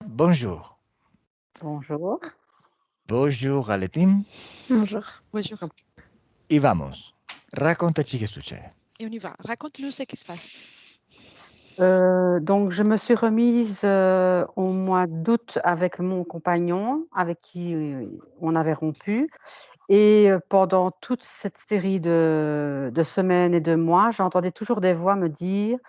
bonjour. Bonjour. Bonjour alle team. Bonjour. Bonjour. Y vamos. Raccontaci che succede. Et on y va. Raconte-nous ce qui se passe. Donc je me suis remise, au mois d'août avec mon compagnon, avec qui, on avait rompu et pendant toute cette série de semaines et de mois, j'entendais toujours des voix me dire: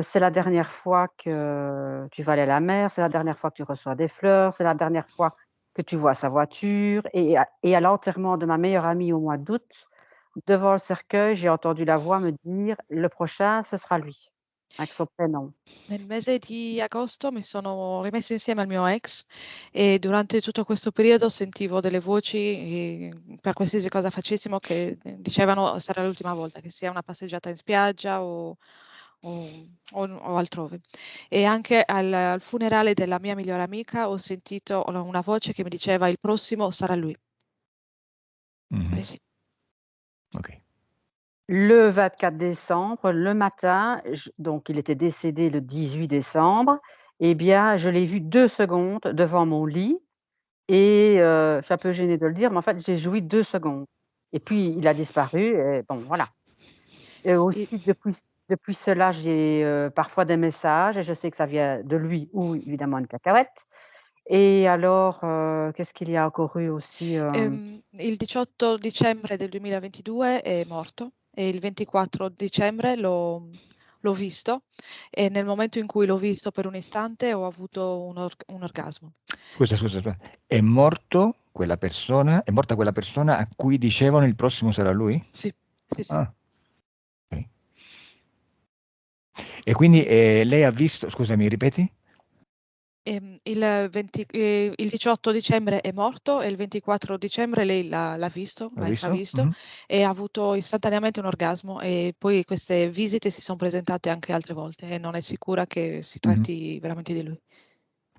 «C'est la dernière fois que tu vas aller à la mer, c'est la dernière fois que tu reçois des fleurs, c'est la dernière fois que tu vois sa voiture» et à l'enterrement de ma meilleure amie au mois d'août, devant le cercueil, j'ai entendu la voix me dire: «Le prochain, ce sera lui», avec son prénom. Nel mese di agosto mi sono rimessa insieme al mio ex e durante tutto questo periodo sentivo delle voci, per qualsiasi cosa facessimo che, dicevano: "Sarà l'ultima volta", che sia una passeggiata in spiaggia o o altrove. E anche al funerale della mia migliore amica ho sentito una voce che mi diceva: "Il prossimo sarà lui". Mhm. Sì. Ok. Le 24 décembre, le matin, donc il était décédé le 18 décembre, eh bien, je l'ai vu 2 secondes devant mon lit et je suis un peu gênée de le dire, mais en fait, j'ai joui 2 secondes et puis il a disparu et bon, voilà. Et Et aussi depuis cela, j'ai, parfois des messages et je sais que ça vient de lui ou évidemment une cacahuète et alors, qu'est-ce qu'il y a encore eu aussi, Il 18 dicembre del 2022 è morto e il 24 dicembre l'ho visto e nel momento in cui l'ho visto per un istante ho avuto un orgasmo. Scusa. È morta quella persona a cui dicevano il prossimo sarà lui? Sì, sì, sì. Ah, ok. E quindi lei ha visto, scusami, ripeti? Il 18 dicembre è morto e il 24 dicembre lei l'ha visto, L'ha l'ha visto? intravisto Mhm. e ha avuto istantaneamente un orgasmo e poi queste visite si son presentate anche altre volte e non è sicura che si Mhm. tratti veramente di lui.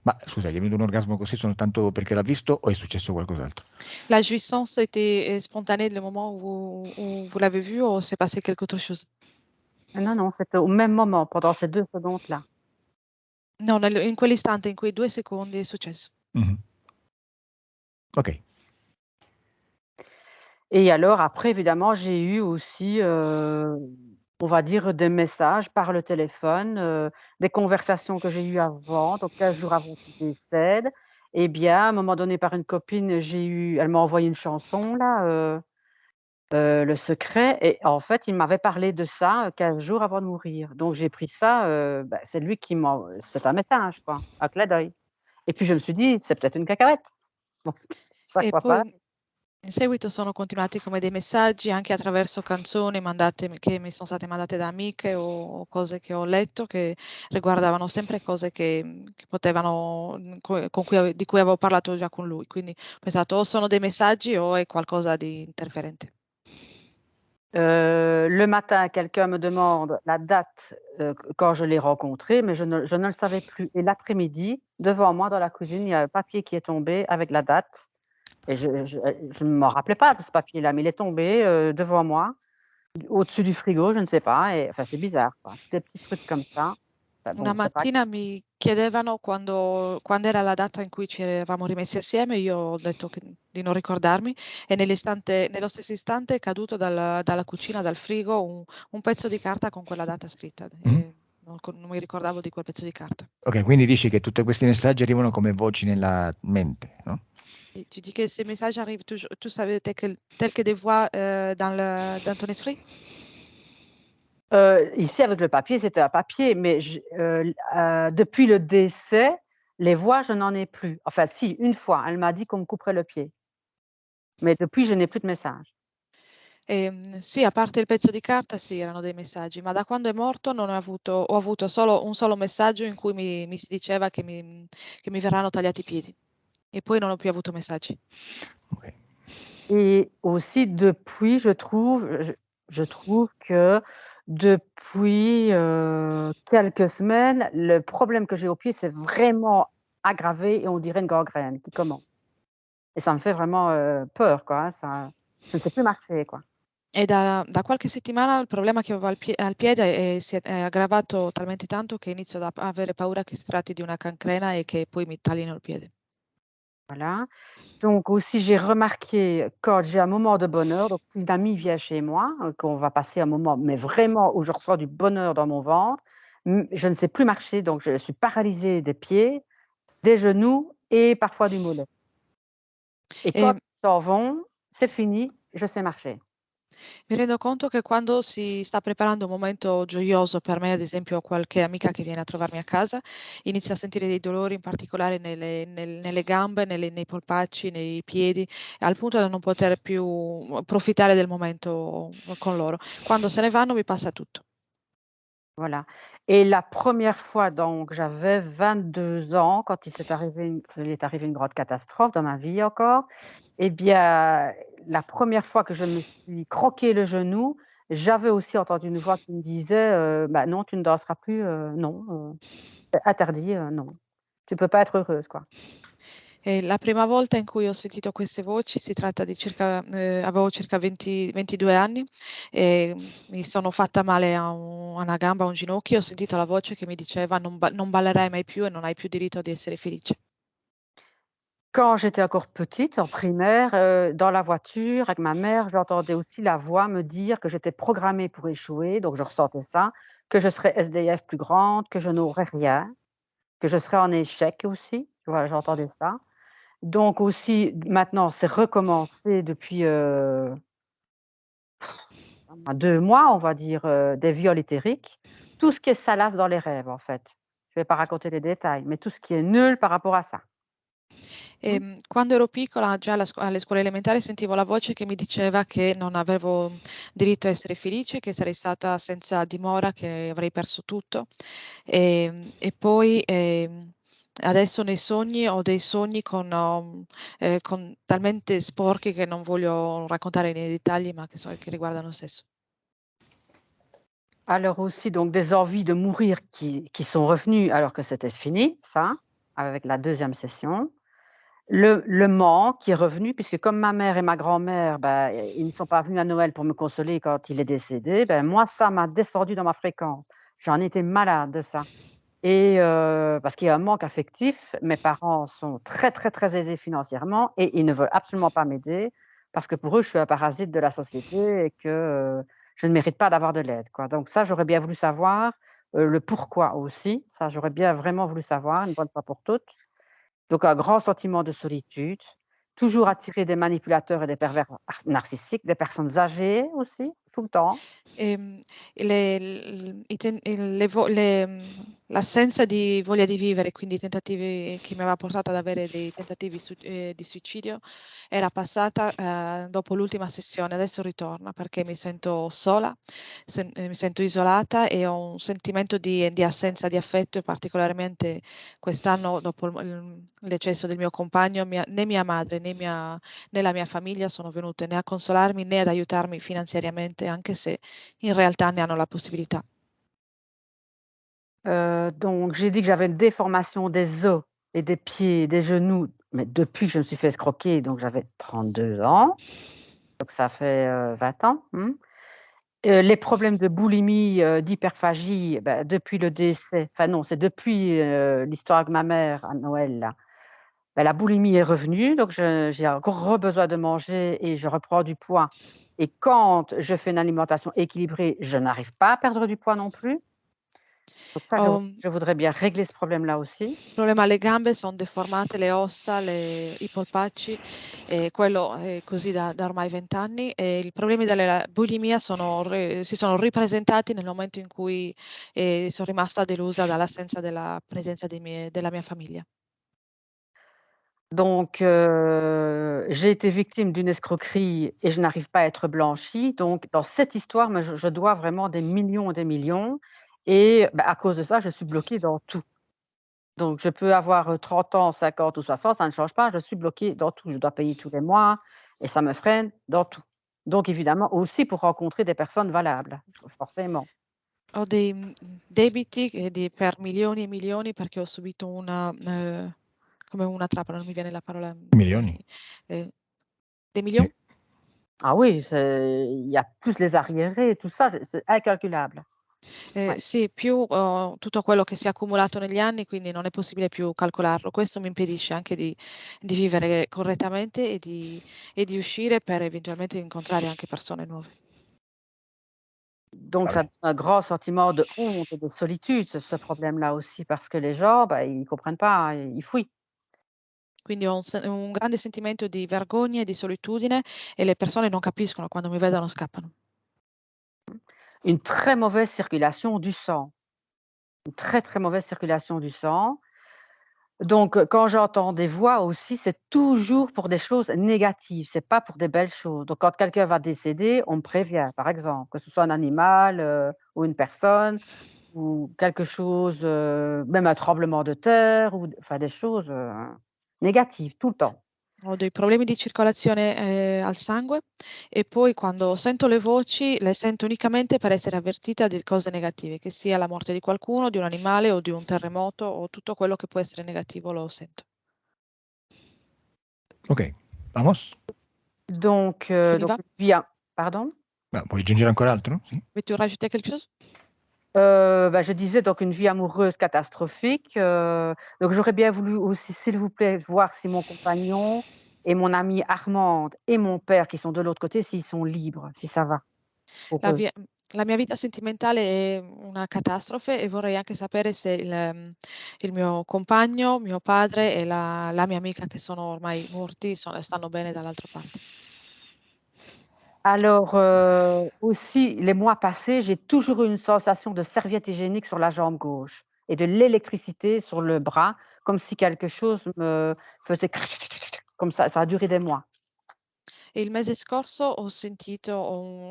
Ma scusa, gli è venuto un orgasmo così soltanto perché l'ha visto o è successo qualcos'altro? La jouissance était, spontanée le moment où vous l'avez vu ou s'est passé quelque autre chose? non, c'était au même moment, pendant ces 2 secondes-là. No, in quell'istante, in quei 2 secondi è successo. Mhm. Ok. Et alors après évidemment, j'ai eu aussi, on va dire des messages par le téléphone, des conversations que j'ai eues avant, donc 15 jours avant qu'il décède. Eh bien, à un moment donné par une copine, elle m'a envoyé une chanson là, Le secret et en fait, il m'avait parlé de ça, 15 jours avant de mourir. Donc j'ai pris ça, c'est lui qui m'a c'est un message quoi, un clin d'œil. Et puis je me suis dit: «C'est peut-être une cacahuète». Bon, chaque E fois pareil. poi in seguito sono continuati come dei messaggi anche attraverso canzoni che mi son state mandate da amiche o cose che ho letto che riguardavano sempre cose che potevano con cui di cui avevo parlato già con lui. Quindi ho pensato: o sono dei messaggi o è qualcosa di interferente. Le matin, quelqu'un me demande la date, quand je l'ai rencontré, mais je ne le savais plus et l'après-midi, devant moi dans la cuisine, il y a un papier qui est tombé avec la date et je ne m'en rappelais pas de ce papier-là, mais il est tombé, devant moi, au-dessus du frigo, je ne sais pas et enfin, c'est bizarre, quoi. Tous des petits trucs comme ça. Enfin Una bon, c'est pas mattina mi chiedevano quando era la data in cui ci eravamo rimessi assieme, io ho detto di non ricordarmi e nello stesso istante è caduto dalla cucina, dal frigo, un pezzo di carta con quella data scritta Mhm. e non mi ricordavo di quel pezzo di carta. Ok, quindi dici che tutti questi messaggi arrivano come voci nella mente, no? Et tu dis que ces messages arrivent toujours tous tels que des voix, dans ton esprit? Ici avec le papier, c'était un papier, mais depuis le décès, les voix, je n'en ai plus. Enfin si, une fois, elle m'a dit qu'on me couperait le pied, mais depuis, je n'ai plus de messages. Sì, a parte il pezzo di carta, sì, erano dei messaggi, ma da quando è morto non ho avuto solo un solo messaggio in cui mi si diceva che mi verranno tagliati i piedi e poi non ho più avuto messaggi. Ok. Et aussi depuis, je trouve que depuis, quelques semaines, le problème que j'ai au pied s'est vraiment aggravé et on dirait une gangrène qui commence et ça me fait vraiment, peur quoi, hein, ça je ne sais plus marcher quoi. E da qualche settimana il problema che avevo al piede si è aggravato talmente tanto che inizio ad avere paura che si tratti di una cancrena e che poi mi taglino il piede. Voilà. Donc aussi, j'ai remarqué quand j'ai un moment de bonheur, donc si une amie vient chez moi, qu'on va passer un moment, mais vraiment où je ressens du bonheur dans mon ventre, je ne sais plus marcher, donc je suis paralysée des pieds, des genoux et parfois du mollet. Et quand E ils s'en vont, c'est fini, je sais marcher. mi rendo conto che quando si sta preparando un momento gioioso per me, ad esempio qualche amica che viene a trovarmi a casa, inizio a sentire dei dolori, in particolare nelle gambe, nei polpacci, nei piedi, al punto da non poter più approfittare del momento con loro. Quando se ne vanno mi passa tutto. Voilà. Et la première fois, donc j'avais 22 ans quand il est arrivé une grande catastrophe dans ma vie encore. Eh bien, la première fois que je me suis croqué le genou, j'avais aussi entendu une voix qui me disait, «Bah, non, tu ne danseras plus, non, c'est interdit, non. Tu peux pas être heureuse, quoi». E la prima volta in cui ho sentito queste voci si tratta di circa avevo circa 22 anni e mi sono fatta male a una gamba, a un ginocchio, ho sentito la voce che mi diceva: Non ballerai mai più e non hai più diritto di essere felice". Quand j'étais encore petite, en primaire, dans la voiture avec ma mère, j'entendais aussi la voix me dire que j'étais programmée pour échouer, donc je ressentais ça, que je serais SDF plus grande, que je n'aurais rien, que je serais en échec aussi, tu vois? J'entendais ça. Donc aussi, maintenant, c'est recommencé depuis, 2 mois, on va dire, des viols éthériques. Tout ce qui est salace dans les rêves, en fait. Je vais pas raconter les détails, mais tout ce qui est nul par rapport à ça. Mmh. Quando ero piccola, già alle scuole elementari, sentivo la voce che mi diceva che non avevo diritto a essere felice, che sarei stata senza dimora, che avrei perso tutto. E poi, adesso nei sogni ho dei sogni con talmente sporchi che non voglio raccontare nei dettagli, ma che riguardano lo stesso. Alors aussi donc des envies de mourir qui sont revenues alors que c'était fini, ça, avec la deuxième session. Le manque qui est revenu puisque comme ma mère et ma grand-mère, bah, ils ne sont pas venus à Noël pour me consoler quand il est décédé, ben, moi ça m'a descendu dans ma fréquence. J'en étais malade de ça et parce qu'il y a un manque affectif. Mes parents sont très, très, très aisés financièrement et ils ne veulent absolument pas m'aider parce que pour eux, je suis un parasite de la société et que, je ne mérite pas d'avoir de l'aide, quoi. Donc ça, j'aurais bien voulu savoir, le pourquoi aussi. Ça, j'aurais bien vraiment voulu savoir une bonne fois pour toutes. Donc un grand sentiment de solitude, toujours attiré des manipulateurs et des pervers narcissiques, des personnes âgées aussi, tout le temps. Le l i ten il le vo le l'assenza di voglia di vivere, quindi i tentativi che mi aveva portato ad avere dei tentativi di suicidio, era passata, dopo l'ultima sessione. Adesso ritorna perché mi sento sola, mi sento isolata e ho un sentimento di assenza di affetto e particolarmente quest'anno dopo il decesso del mio compagno, né mia madre né la mia famiglia sono venute né a consolarmi né ad aiutarmi finanziariamente, anche se in realtà ne hanno la possibilità. Donc j'ai dit que j'avais une déformation des os et des pieds et des genoux, mais depuis que je me suis fait escroquer, donc j'avais 32 ans, donc ça fait, 20 ans, mmh. Les problèmes de boulimie, d'hyperphagie, bah, depuis le décès, enfin non, c'est depuis, l'histoire avec ma mère à Noël là, bah, la boulimie est revenue, donc j'ai un gros besoin de manger et je reprends du poids et quand je fais une alimentation équilibrée, je n'arrive pas à perdre du poids non plus. Donc ça, Ho je voudrais bien régler ce problème-là aussi. problema alle gambe, son deformate le ossa, i polpacci, e quello è così da ormai 20 anni e i problemi della bulimia si sono ripresentati nel momento in cui, son rimasta delusa dall'assenza della presenza della mia famiglia. Donc j'ai été victime d'une escroquerie et je n'arrive pas à être blanchie. Donc dans cette histoire, moi je dois vraiment des millions et bah, à cause de ça, je suis bloquée dans tout. Donc je peux avoir, 30 ans, 50 ou 60, ça ne change pas, je suis bloquée dans tout. Je dois payer tous les mois et ça me freine dans tout. Donc évidemment aussi pour rencontrer des personnes valables, forcément. Ho dei, debiti, per milioni e milioni perché ho subito come una trappola, non mi viene la parola, Milioni. ehm, des millions? Ah oui, il y a plus les arriérés, tout ça, c'est incalculable. Ouais. Sì, più tutto quello che si è accumulato negli anni, quindi non è possibile più calcolarlo. Questo mi impedisce anche di vivere correttamente e di uscire per eventualmente incontrare anche persone nuove. Donc ça Vabbè. donne un grand sentiment de honte et de solitude, ce problème-là aussi, parce que les gens, bah, ils comprennent pas, ils fuient. Quindi ho un grande sentimento di vergogna e di solitudine e le persone non capiscono, quando mi vedono scappano. Une très mauvaise circulation du sang, une très, très mauvaise circulation du sang. Donc quand j'entends des voix aussi, c'est toujours pour des choses négatives, c'est pas pour des belles choses. Donc quand quelqu'un va décéder, on me prévient, par exemple, que ce soit un animal, ou une personne ou quelque chose, même un tremblement de terre ou enfin des choses, négatives tout le temps. Ho dei problemi di circolazione, al sangue e poi quando sento le voci, le sento unicamente per essere avvertita di cose negative, che sia la morte di qualcuno, di un animale o di un terremoto o tutto quello che può essere negativo lo sento. Ok, vamos. Donc Quindi donc va? pardon? Vuoi aggiungere ancora altro? Sì. Veux-tu rajouter quelque chose? Bah, je disais donc une vie amoureuse catastrophique, donc j'aurais bien voulu aussi, s'il vous plaît, voir si mon compagnon et mon amie Armande et mon père qui sont de l'autre côté, s'ils sont libres, si ça va pour La eux. via la mia vita sentimentale è una catastrofe e vorrei anche sapere se il mio compagno, mio padre e la mia amica che sono ormai morti stanno bene dall'altra parte. Alors, aussi les mois passés, j'ai toujours eu une sensation de serviette hygiénique sur la jambe gauche et de l'électricité sur le bras, comme si quelque chose me faisait comme ça a duré des mois. E il mese scorso ho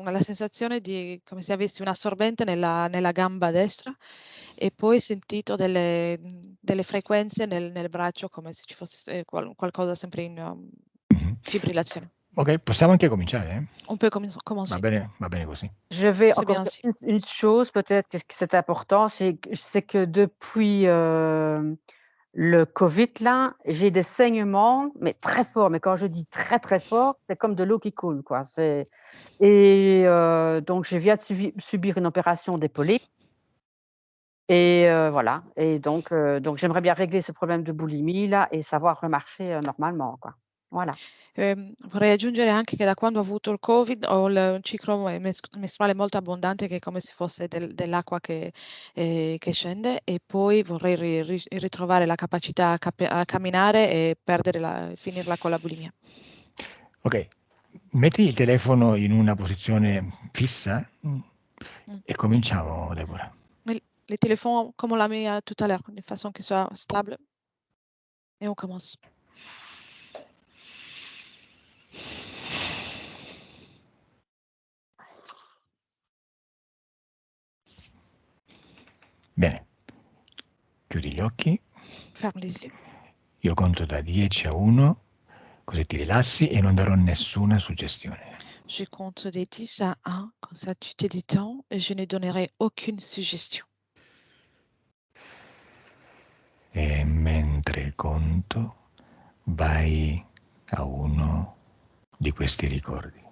la sensazione di come se avessi un assorbente nella gamba destra e poi sentito delle frequenze nel braccio come se ci fosse qualcosa sempre in Mhm. fibrillazione. Ok, possiamo anche cominciare, eh? On peut commencer. Va bene così. Je vais C'est encore bien dire ainsi. une chose peut-être que c'est important, c'est que depuis, le covid là, j'ai des saignements, mais très forts, mais quand je dis très, très fort, c'est comme de l'eau qui coule quoi, donc je viens de subir une opération des polypes et voilà et donc j'aimerais bien régler ce problème de boulimie là et savoir remarcher, normalement quoi. Voilà. Vorrei aggiungere anche che da quando ho avuto il Covid ho il ciclo mestruale molto abbondante che è come se fosse dell'acqua che scende e poi vorrei ritrovare la capacità a camminare e finirla con la bulimia. Ok, metti il telefono in una posizione fissa Mmh. e cominciamo, Deborah. Mais le téléphone comme on l'a mis, tout à l'heure, de façon qu'il soit stable et on commence. Bene, chiudi gli occhi, Ferme les yeux. io conto da 10 a 1, così ti rilassi e non darò nessuna suggestione. Je compte de 10 à 1, comme ça tu te détends et je ne donnerai aucune suggestion. E mentre conto, vai a uno di questi ricordi.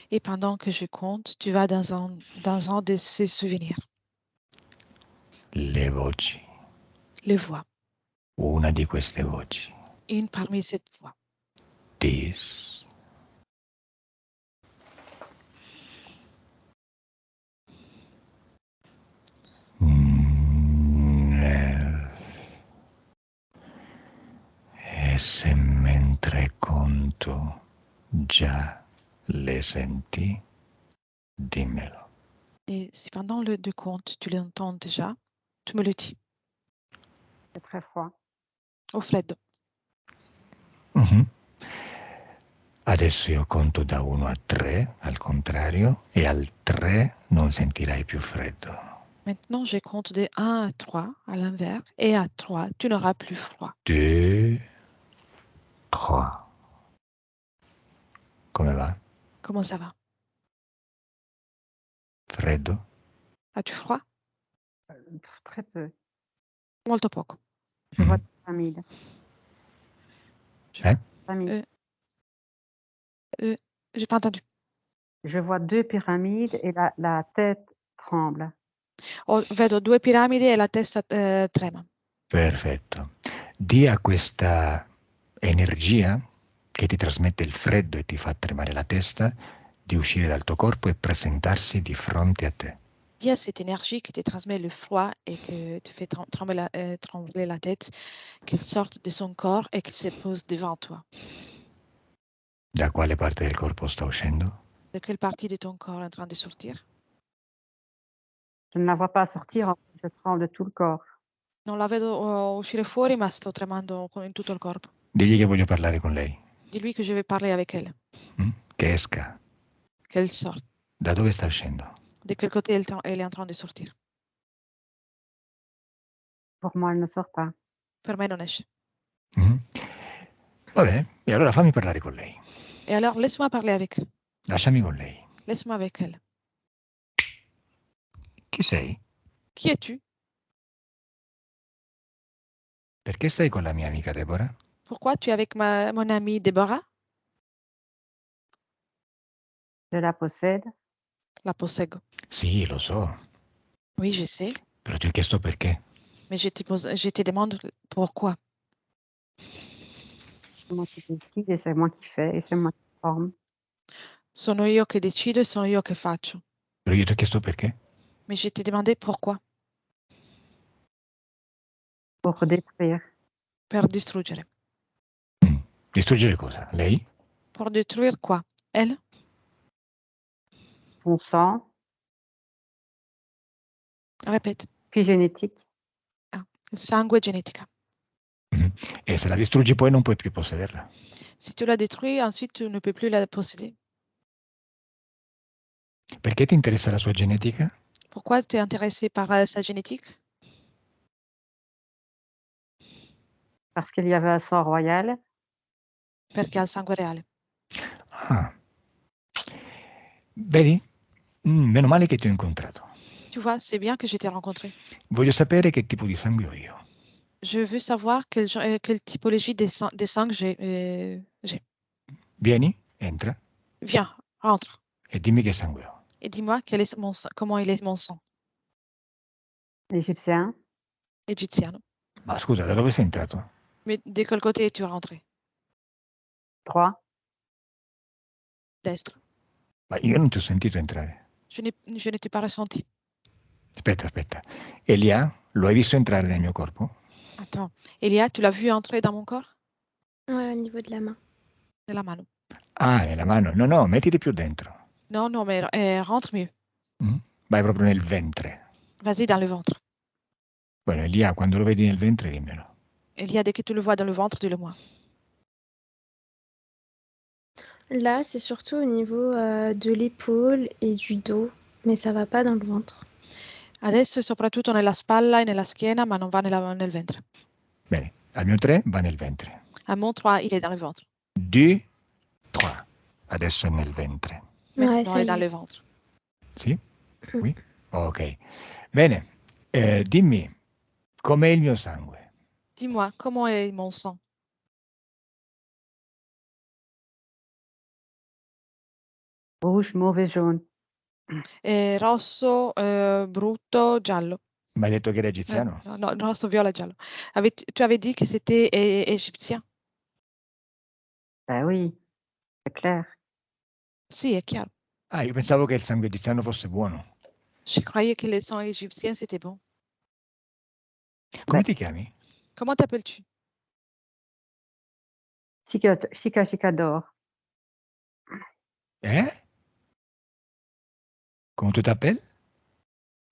Et pendant que je compte, tu vas dans un de ces souvenirs. Le voci, Les voix. una di queste voci. Une parmi ces voix. This. E se mentre conto già le senti, dimmelo. Et si pendant le compte, tu l'entends déjà, tu me le dis. C'est très froid. Au freddo. Mhm. Adesso io conto da 1 a 3, al contrario, e al 3 non sentirai più freddo. Maintenant, je compte de 1 à 3 à l'inverse et à 3, tu n'auras plus froid. 2, 3. Come va? Comment ça va? Freddo? As-tu froid? Très peu. Molto poco. Je vois Mhm. ta famille. Eh? Famille. Euh, j'ai pas entendu. Je vois 2 pyramides et la tête tremble. Vedo 2 piramidi e la testa trema. Perfetto. Dì a questa energia che ti trasmette il freddo e ti fa tremare la testa di uscire dal tuo corpo e presentarsi di fronte a te. Dis à cette énergie qui te transmet le froid et que te fait trembler la tête, qu'elle sorte de son corps et qu'elle se pose devant toi. Da quale parte del corpo sta uscendo? De quelle partie de ton corps est en train de sortir? Je ne la vois pas sortir, en fait, je tremble de tout le corps. Non la vedo uscire fuori, ma sto tremando in tutto il corpo. Digli che voglio parlare con lei. Dis-lui que je vais parler avec elle, Che esca. qu'elle sorte. Da dove sta uscendo? De quel côté elle est en train de sortir? Pour moi, elle ne sort pas. Per me non esce. Va bene, e allora fammi parlare con lei. Et alors, laisse-moi parler avec eux. Lasciami con lei. Laisse-moi avec elle. Chi sei? Qui es-tu? Perché stai con la mia amica Deborah? Pourquoi tu es avec mon amie Deborah? Je la possède. La posseggo. Sì, lo so, Oui, je sais, però ti ho chiesto perché. mais je te demande pourquoi. C'est moi qui décide et c'est moi qui fais et c'est moi qui forme. Sono io che decido e sono io che faccio. Però io ti ho chiesto perché. Mais je t'ai demandé pourquoi. Pour détruire. Per distruggere. Distruggere cosa? Lei? Pour détruire quoi? Elle? Son sang, Répète. puis génétique. Il sangue genetica. E se la distruggi poi non puoi più possederla. Si tu la détruis, ensuite tu ne peux plus la posséder. Perché ti interessa la sua genetica? Pourquoi tu es intéressé par sa génétique? Parce qu'il y avait un sang royal. Perché ha il sangue reale. Ah. Vedi? Meno male che ti ho incontrato. Tu vois, c'est bien que je t'ai rencontré. Voglio sapere che tipo di sangue ho io. Je veux savoir quelle typologie de sang j'ai. Vieni, entra Viens, rentre. e dimmi che sangue ho. Et dis-moi comment il est mon sang. Égyptien. Egiziano. Ma scusa, da dove sei entrato? Mais de quel côté es-tu rentré? Droit. Destre. Ma io non ti ho sentito entrare. Je ne t'ai pas ressenti. Aspetta. Elia, lo hai visto entrare nel mio corpo? Attends. Elia, tu l'as vu entrer dans mon corps? Ouais, au niveau de la main. Nella mano. Ah, nella mano. No, mettiti più dentro. Non, mais rentre mieux. Vai proprio nel ventre. Vas-y dans le ventre. Bueno, Elia, quando lo vedi nel ventre, dimmelo. Elia, dès que tu le vois dans le ventre, dis-le-moi. Là, c'est surtout au niveau de l'épaule et du dos, mais ça va pas dans le ventre. Adesso è soprattutto nella spalla e nella schiena, ma non va nel ventre. Bene, al mio 3 va nel ventre. À mon 3, il est dans le ventre. 2, 3. Adesso è nel ventre. Maintenant, ça è y dans est. le ventre. Sì? Qui? Ok. Bene, dimmi, com'è il mio sangue? Dis-moi, comment est mon sang? Rouge, mauvais, jaune. È rosso, brutto, giallo. Mi hai detto che era egiziano? No, rosso, viola, giallo. Tu avais dit que c'était égyptien? Ben oui, c'est clair. Sì, è chiaro. Ah, io pensavo che il sangue egiziano fosse buono. Je croyais que le sang égyptien, c'était bon. Come Beh. ti chiami? Comment t'appelles-tu? Chicador. Come tu t'appelles?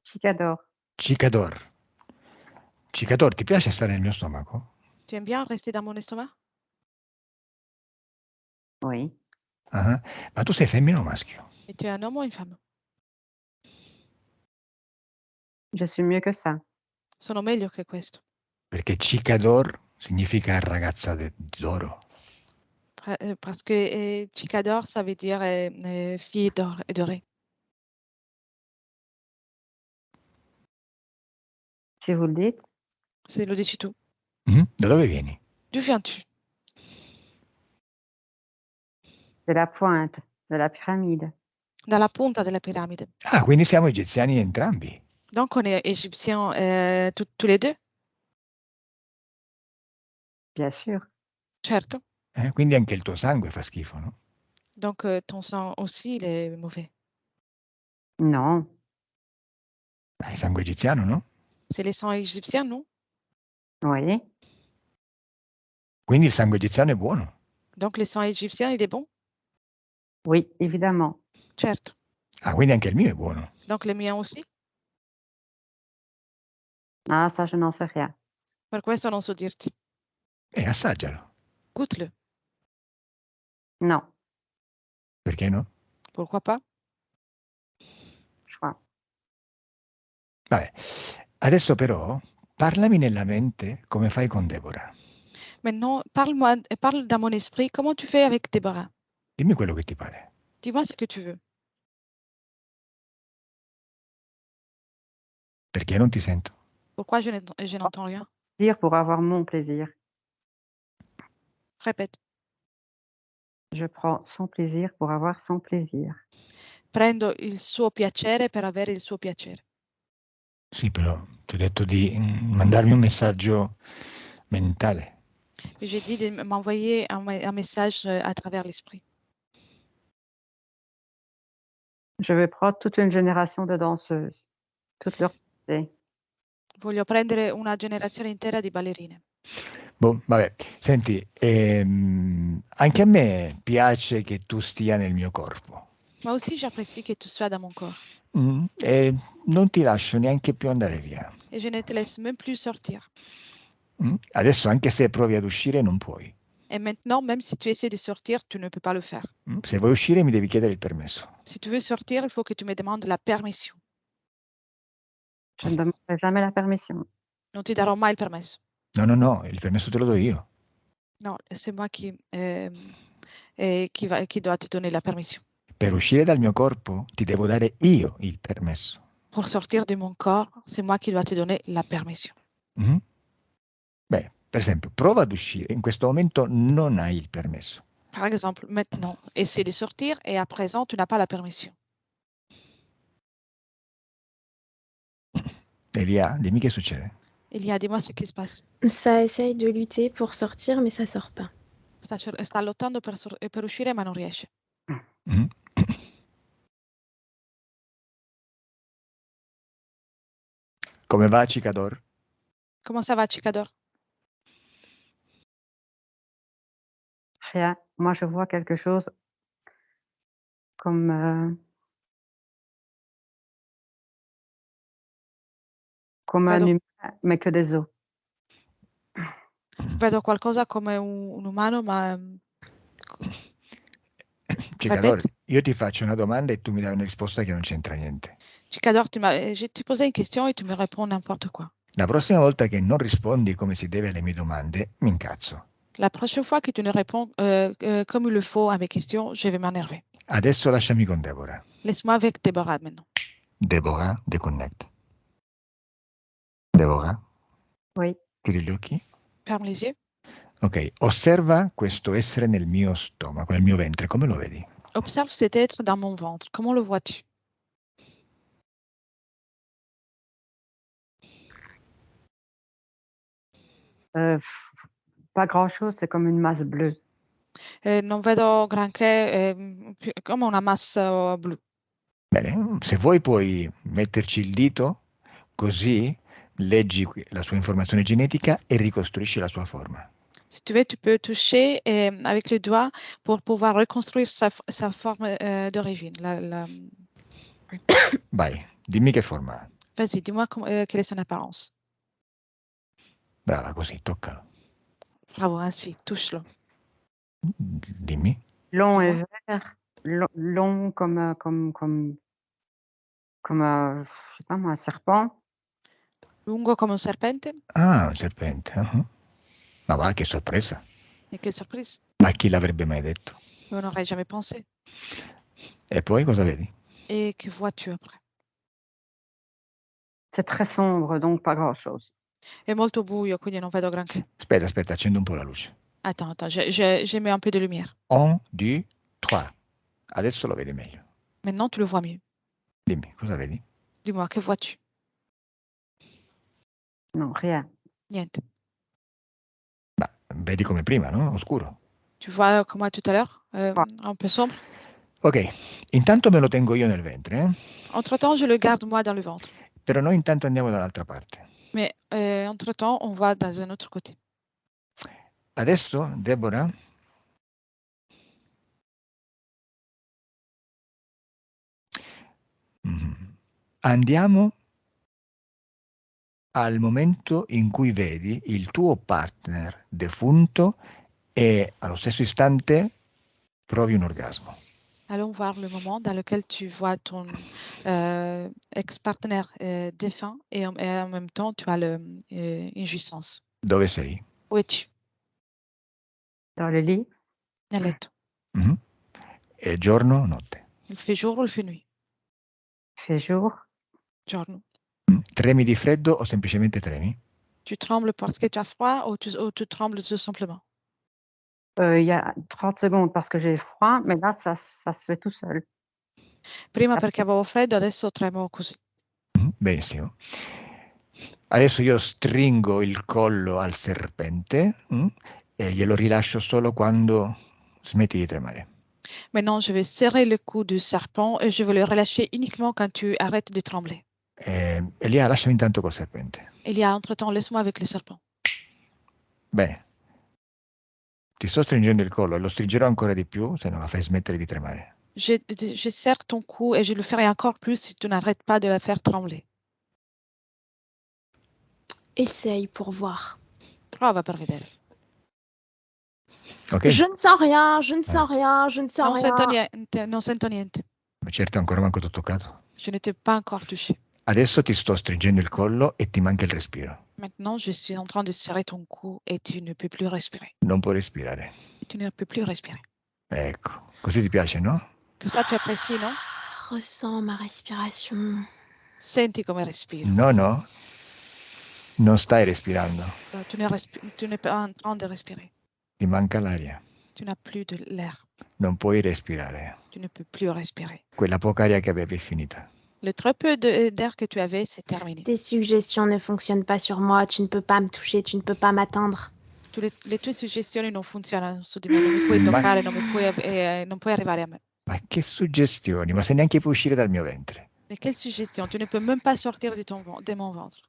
Chicador. Cicador. Cicador, ti piace stare nel mio stomaco? Tu aimes bien rester dans mon estomac? Oui. Ah, ma tu sei femmina o maschio? Et tu es un homme ou une femme? Je suis mieux que ça. Sono meglio che questo. Perché Cicador significa ragazza d'oro. Parce que Chicador, ça veut dire fille d'or et dorée. Si vous le dites. Se lo dici tu. Da dove vieni? D'où viens-tu? De la pointe, de la pyramide. dalla punta della piramide. Ah, quindi siamo egiziani entrambi. Donc on est égyptiens tous les deux, Bien sûr. certo. Quindi anche il tuo sangue fa schifo, no? Donc ton sang aussi, il est mauvais. Non. Hai sangue egiziano, no? C'est les sangs égyptiens, non? Oui. Quindi il sangue egiziano è buono. Donc le sang égyptien, il est bon? Oui, évidemment. Certo. Ah, quindi anche il mio è buono. Donc le mien aussi? Ah, ça, je n'en sais rien. Per questo non so dirti. Assaggialo. Goûte-le. Non, Perché no? Pourquoi pas? je crois. Vabbè. Adesso però parlami nella mente come fai con Deborah. Maintenant, parle dans mon esprit. Comment tu fais avec Déborah? Dimmi quello che ti pare. Dis-moi ce que tu veux. Perché non ti sento? Pourquoi je n'entends rien? Dire pour avoir mon plaisir. Répète. Je prends son plaisir pour avoir son plaisir. Prendo il suo piacere per avere il suo piacere. Sì, però ti ho detto di mandarmi un messaggio mentale. J'ai dit de m'envoyer un message à travers l'esprit. Je vais prendre toute une génération de danseuses. Toutes leurs pensées. Voglio prendere una generazione intera di ballerine. Boh, vabbè. Senti, anche a me piace che tu stia nel mio corpo. Moi aussi, j'apprécie que tu sois dans mon corps. E non ti lascio neanche più andare via. Et je ne te laisse même plus sortir. Adesso anche se provi ad uscire non puoi. Et maintenant, même si tu essaies de sortir, tu ne peux pas le faire. Se vuoi uscire mi devi chiedere il permesso. Si tu veux sortir, il faut que tu me demandes la permission. Je ne demanderai jamais la permission. Non ti darò mai il permesso. No, il permesso te lo do io. No, c'est moi qui dois te donner la permission. Per uscire dal mio corpo ti devo dare io il permesso. Pour sortir de mon corps, c'est moi qui dois te donner la permission. Beh, per esempio, prova ad uscire. In questo momento non hai il permesso. Par exemple, maintenant, essaie de sortir et à présent, tu n'as pas la permission. Elia, dimmi che succede. Elia, dis-moi ce qui se passe. Ça essaye de lutter pour sortir, mais ça sort pas. Sta lottando per uscire, ma non riesce. Mm? Come va, Cicador? Comment ça va, Chicador? Rien. Moi, je vois quelque chose comme un humain, mais que des os. Vedo qualcosa come un umano, ma... Cicador, io ti faccio una domanda e tu mi dai una risposta che non c'entra niente. Chicador, je te posais une question et tu me réponds n'importe quoi. La prossima volta che non rispondi come si deve alle mie domande, mi incazzo. La prochaine fois que tu ne réponds comme il le faut à mes questions, je vais m'énerver. Adesso lasciami con Deborah. Laisse-moi avec Déborah maintenant. Deborah, deconnect. Deborah? Oui. Chiudi gli occhi. Ferme les yeux. Ok, osserva questo essere nel mio stomaco, nel mio ventre, come lo vedi? Observe cet être dans mon ventre. Comment le vois-tu? Pas grand-chose, c'est comme une masse bleue. Non vedo granché, come una massa blu. Bene, se vuoi puoi metterci il dito, così leggi la sua informazione genetica e ricostruisci la sua forma. Si tu veux, tu peux toucher avec le doigt pour pouvoir reconstruire sa forme d'origine. Vai, dimmi che forma ha. Vas-y, dis-moi quelle est son apparence. Brava, così, toccalo. Bravo, ainsi, touche-le. Dimmi. Long et vert, long comme je sais pas moi, un serpent. Lungo come un serpente. Ah, un serpente. Ma va, che sorpresa. Et quelle surprise. Ma chi l'avrebbe mai detto? On n'aurait jamais pensé. E poi cosa vedi? Et que vois-tu après? C'est très sombre, donc pas grand-chose. È molto buio, quindi non vedo granché. Aspetta, accendo un po' la luce. Attends, je mets un peu de lumière. 1, 2, 3. Adesso lo vedi meglio. Maintenant, tu le vois mieux. Dimmi, cosa vedi? Dis-moi, que vois-tu? Non, rien. Niente. Ma vedi come prima, no? Oscuro. Tu vois comme tout à l'heure, un peu sombre. Ok, intanto me lo tengo io nel ventre, Entre-temps, je le garde moi dans le ventre. Però noi intanto andiamo dall'altra parte. Mais entre-temps, on va dans un autre côté. Adesso, Deborah, andiamo al momento in cui vedi il tuo partner defunto e allo stesso istante provi un orgasmo. Allons voir le moment dans lequel tu vois ton ex-partenaire défunt et en même temps, tu as une jouissance. Dove sei? Où es-tu? Dans le lit, Nel letto. E giorno, notte. Il fait jour ou il fait nuit? il fait jour. Giorno. Tremi di freddo o semplicemente tremi? Tu trembles parce que tu as froid ou tu trembles tout simplement? Il y a 30 secondes parce que j'ai froid, mais là, ça se fait tout seul. Prima perché avevo freddo, adesso tremo così. Benissimo. Adesso io stringo il collo al serpente e glielo rilascio solo quando smetti di tremare. Maintenant, je vais serrer le cou du serpent et je vais le relâcher uniquement quand tu arrêtes de trembler. Elia, lasciami intanto col serpente. Elia, entre-temps, laisse-moi avec le serpent. Bene. Ti sto stringendo il collo e lo stringerò ancora di più se non la fai smettere di tremare. Je serre ton cou et je le ferai encore plus si tu n'arrêtes pas de la faire trembler. Essaye pour voir. Prova per vedere. Ok? Je ne sens rien, je ne sens rien, je ne sens Non rien. sento niente, non sento niente. Ma certo, ancora manco t'ho toccato. Je ne t'ai pas encore touché. Adesso ti sto stringendo il collo e ti manca il respiro. Maintenant, je suis en train de serrer ton cou et tu ne peux plus respirer. Non puoi respirare. Tu ne peux plus respirer. Ecco, così ti piace, no? Que ça, tu apprécies, non? Ressens ma respiration. Senti come respiro. No, no. Non stai respirando. Tu n'es pas en train de respirer. Ti manca l'aria. Tu n'as plus de l'air. Non puoi respirare. Tu ne peux plus respirer. Quella poca aria che avevi è finita. Le très peu d'air que tu avais, c'est terminé. Tes suggestions ne fonctionnent pas sur moi, tu ne peux pas me toucher, tu ne peux pas m'atteindre. Le tue suggestioni non funzionano su di me, non mi puoi toccare, non puoi arrivare a me. Ma che suggestioni? Ma se neanche puoi uscire dal mio ventre. Mais quelle suggestion? Tu ne peux même pas sortir de mon ventre.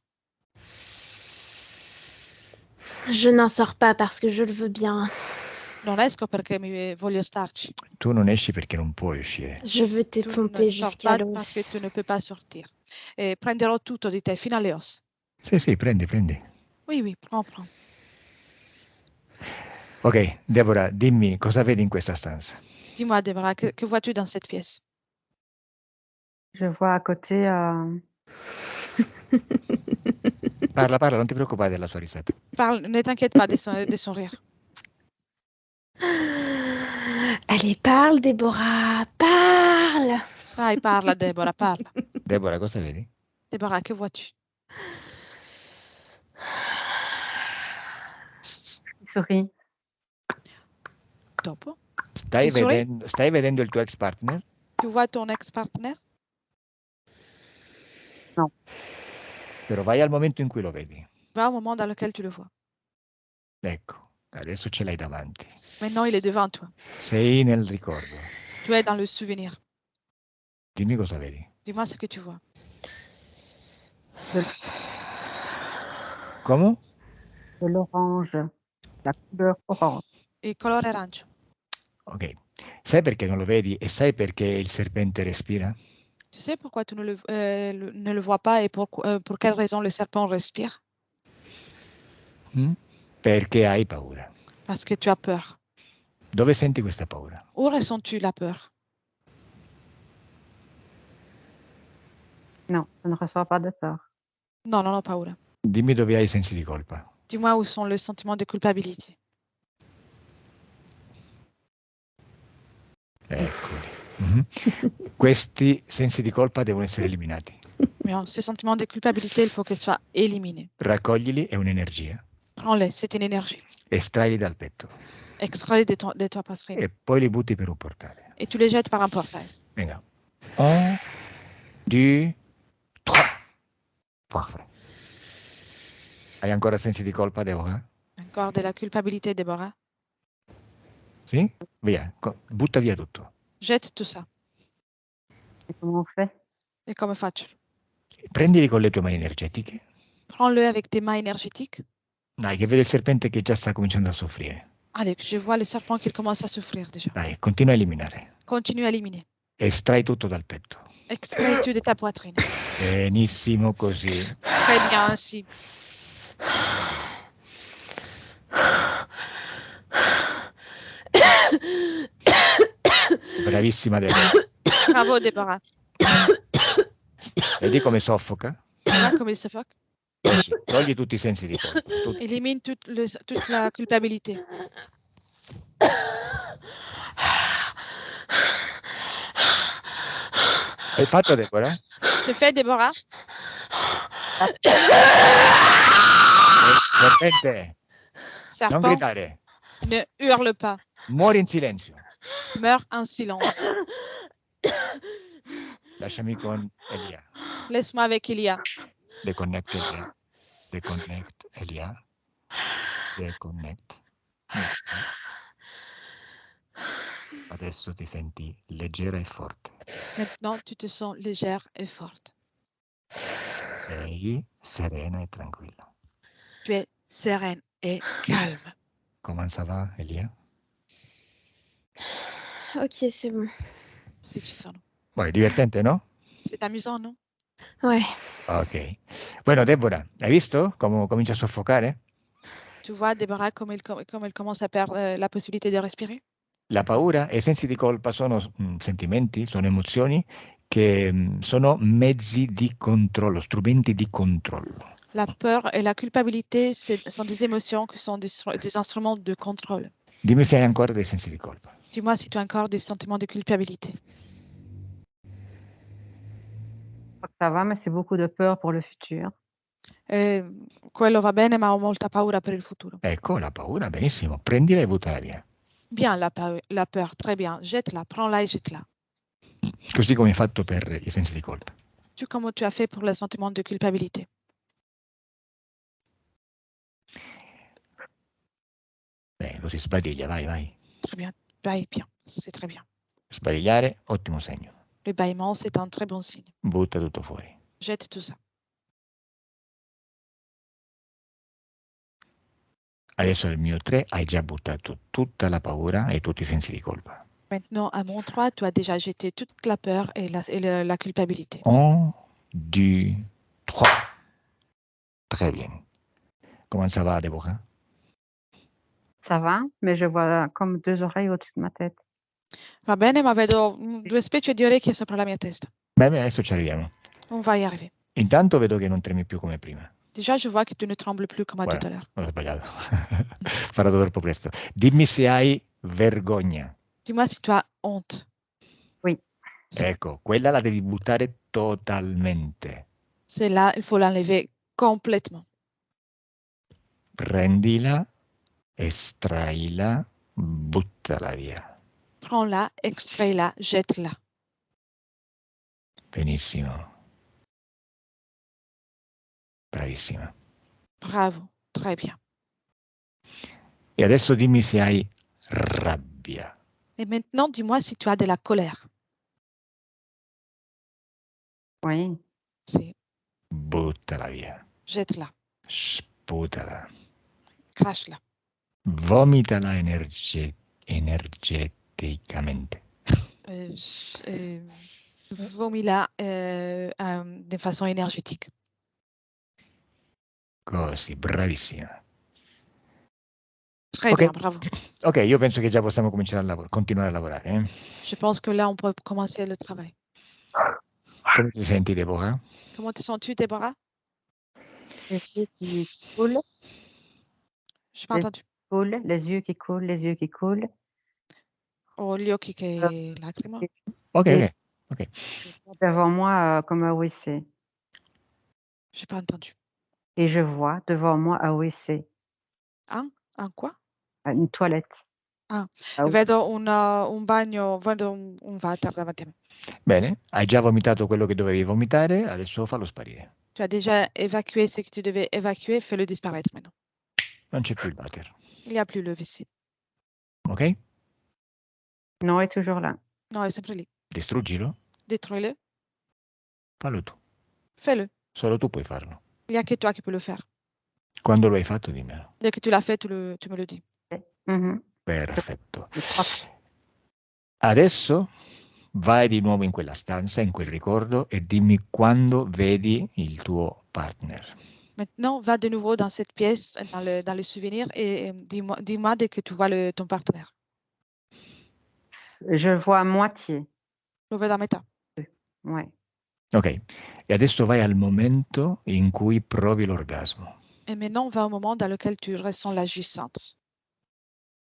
Je n'en sors pas parce que je le veux bien. Non esco perché voglio starci. Tu non esci perché non puoi uscire. Je veux te Tu pomper ne sors jusqu'à pas parce que l'os. tu ne peux pas sortir. E prenderò tutto di te, fino alle ossa. Sì, prendi. Oui, prends. Ok, Deborah, dimmi cosa vedi in questa stanza. Dis-moi, Deborah, que vois-tu dans cette pièce? Je vois à côté, Parla, non ti preoccupare della sua risata. Parle, ne t'inquiète pas de son rire. Allez, parle, Déborah, parle. Vai, parla, Deborah, parla. Deborah, cosa vedi? Deborah, que vois-tu? il sourit. Dopo? Stai vedendo il tuo ex partner? Tu vois ton ex-partenaire? No. Però vai al momento in cui lo vedi. Va au moment dans lequel tu le vois. Ecco, adesso ce l'hai davanti. Maintenant, il est devant toi. Sei nel ricordo. Tu es dans le souvenir. Dimmi cosa vedi. Dis-moi ce que tu vois. Come? De l'orange, la couleur orange. Il colore arancio. Ok. Sai perché non lo vedi e sai perché il serpente respira? Tu sais pourquoi tu ne le vois pas et pour quelle raison le serpent respire? Perché hai paura. Parce que tu as peur. Dove senti questa paura? Où ressens-tu la peur? Non, je ne ressens pas de peur. Non, non ho paura. Dimmi dove hai i sensi di colpa. Dis-moi où sont les sentiments de culpabilité. Eccoli. Questi sensi di colpa devono essere eliminati. Mais ces sentiments de culpabilité, il faut qu'ils soient éliminés. Raccoglili, è un'energia. Prends-les, c'est une énergie. Estraili dal petto. Extrais de tua poitrine. E poi li butti per un portale. Et tu les jettes par un portail. Venga. 1, 2, 3. Parfait. Hai ancora sensi di colpa, Deborah? Encore de la culpabilité, Déborah. Sì? Via, butta via tutto. Jette tout ça. Et comment on fait? Et come faccio? Prendili con le tue mani energetiche. Prends-le avec tes mains énergétiques. Dai, che vedo il serpente che già sta cominciando a soffrire. Allez, je vois le serpent qui commence à souffrir déjà. Dai, continua a eliminare. Continue à éliminer. Estrai tutto dal petto. Extrais tout de ta poitrine. Benissimo così. Très bien ainsi. Bravissima Deborah. Bravo, Déborah. Vedi come soffoca? Là, comme il suffoque. Togli tutti i sensi di colpa. Tutti. Élimine toute la culpabilité. Hai fatto, Deborah? C'est fait, Déborah? Serpente, non Serpent, gridare. ne hurle pas. Muori in silenzio. Meurs en silence. Lasciami con Elia. Laisse-moi avec Elia. Deconnect Elia. Deconnect Elia. Deconnect. Adesso ti senti leggera e forte. Maintenant, tu te sens légère et forte. Sei serena e tranquilla. Tu es sereine et calme. Comment ça va, Elia? Ok, c'est bon. Si tu sens. È divertente, no? C'est amusant, non? Ouais. Ok. Bueno, Deborah, hai visto come comincia a soffocare? Tu vois, Déborah, comme elle commence à perdre la possibilité de respirer? La paura e i sensi di colpa sono sentimenti, sono emozioni che sono mezzi di controllo, strumenti di controllo. La peur et la culpabilité sont des émotions qui sont des instruments de contrôle. Dimmi se hai ancora dei sensi di colpa. Dis-moi si tu as encore des sentiments de culpabilité. Ça va, mais c'est beaucoup de peur pour le futur. Quello va bene, ma ho molta paura per il futuro. Ecco, la paura, benissimo. Prendila e buttala via. Bien, la peur, très bien. Jette-la, prends-la et jette-la. Così come hai fatto per i sensi di colpa. Tu comme tu as fait pour le sentiment de culpabilité. Bene, così sbadiglia, vai. Très bien, baille bien, c'est très bien. Sbadigliare, ottimo segno. Le bâillement, c'est un très bon signe. Butta tutto fuori. Jette tout ça. Adesso al mio 3 hai già buttato tutta la paura e tutti i sensi di colpa. Maintenant, à mon 3, tu as déjà jeté toute la peur et la culpabilité. 1, 2, 3. Très bien. Comment ça va, Deborah? Ça va, mais je vois comme 2 oreilles au-dessus de ma tête. Va bene, ma vedo 2 specie di orecchie sopra la mia testa. Beh, adesso ci arriviamo. On va y arriver. Intanto vedo che non tremi più come prima. Déjà, je vois que tu ne trembles plus comme Voilà. tout à l'heure. Ho sbagliato. Farò troppo presto. Dimmi se hai vergogna. Dis-moi si tu as honte. Oui. Ecco, quella la devi buttare totalmente. Celle-là, il faut l'enlever complètement. Prendila, estraila, buttala via. Prends-la, extrais-la, jette-la. Benissimo. Bravissima. Bravo, très bien. E adesso dimmi se hai rabbia. Et maintenant, dis-moi si tu as de la colère. Oui. Si, Buttala via. jette-la, Sputala. crache-la. Vomitala energeticamente. Vomis-la de façon énergétique. Così, bravissima. Très Ok. bien, bravo. Ok, io penso che già possiamo cominciare a continuare a lavorare. Je pense que là, on peut commencer le travail. Come ti senti, Deborah? Comment te sens-tu, Déborah? Les yeux qui coulent, Je n'ai pas entendu. les yeux qui coulent, les yeux qui coulent. Ho gli occhi che lacrimano. Ok. Devant moi, comme un WC. Je n'ai pas entendu. Et je vois devant moi un WC, Un quoi? une toilette. Ah oui. Vedo un bagno, vedo un water davanti a me. Bene, hai già vomitato quello che dovevi vomitare, adesso fallo sparire. Tu as déjà évacué ce que tu devais évacuer, fais-le disparaître maintenant. Non c'è più il water, Il n'y a plus le WC. ok? Non, è toujours là. No, è sempre lì. Distruggilo, Détruis-le, fallo tu. fais-le. Solo tu puoi farlo. Il n'y a que toi qui peux le faire. Quando lo hai fatto, dimmelo. Dès que tu l'as fait, tu me le dis. Mhm. Perfetto. Je crois. Adesso vai di nuovo in quella stanza, in quel ricordo, e dimmi quando vedi il tuo partner. Maintenant, va de nouveau dans cette pièce, dans le souvenir, et dis-moi dès que tu vois ton partenaire. Je vois à moitié. Lo vedo a metà. Ouais. Ok, e adesso vai al momento in cui provi l'orgasmo. Et maintenant, va au moment dans lequel tu ressens la jouissance.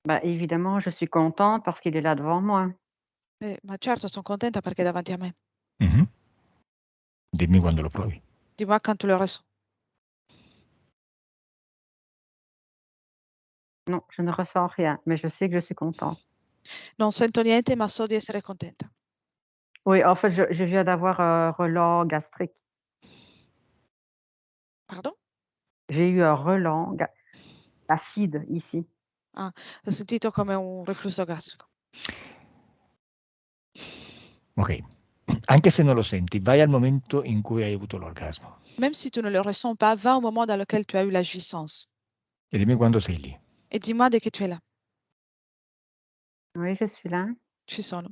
Bah, évidemment, je suis contente parce qu'il est là devant moi. Ma certo, sono contenta perché è davanti a me. Mhm. Dimmi quando lo provi. Dis-moi quand tu le ressens. Non, je ne ressens rien, mais je sais que je suis contente. Non sento niente, ma so di essere contenta. Oui, en fait, je viens d'avoir un relent gastrique. Pardon? J'ai eu un relent acide ici. Ah, ho sentito come un reflusso gastrico. Ok, anche se non lo senti, vai al momento in cui hai avuto l'orgasmo Même si tu ne le ressens pas, va au moment dans lequel tu as eu la jouissance. e dimmi quando sei lì. Et dis-moi dès que tu es là. Oui, je suis là. Ci sono.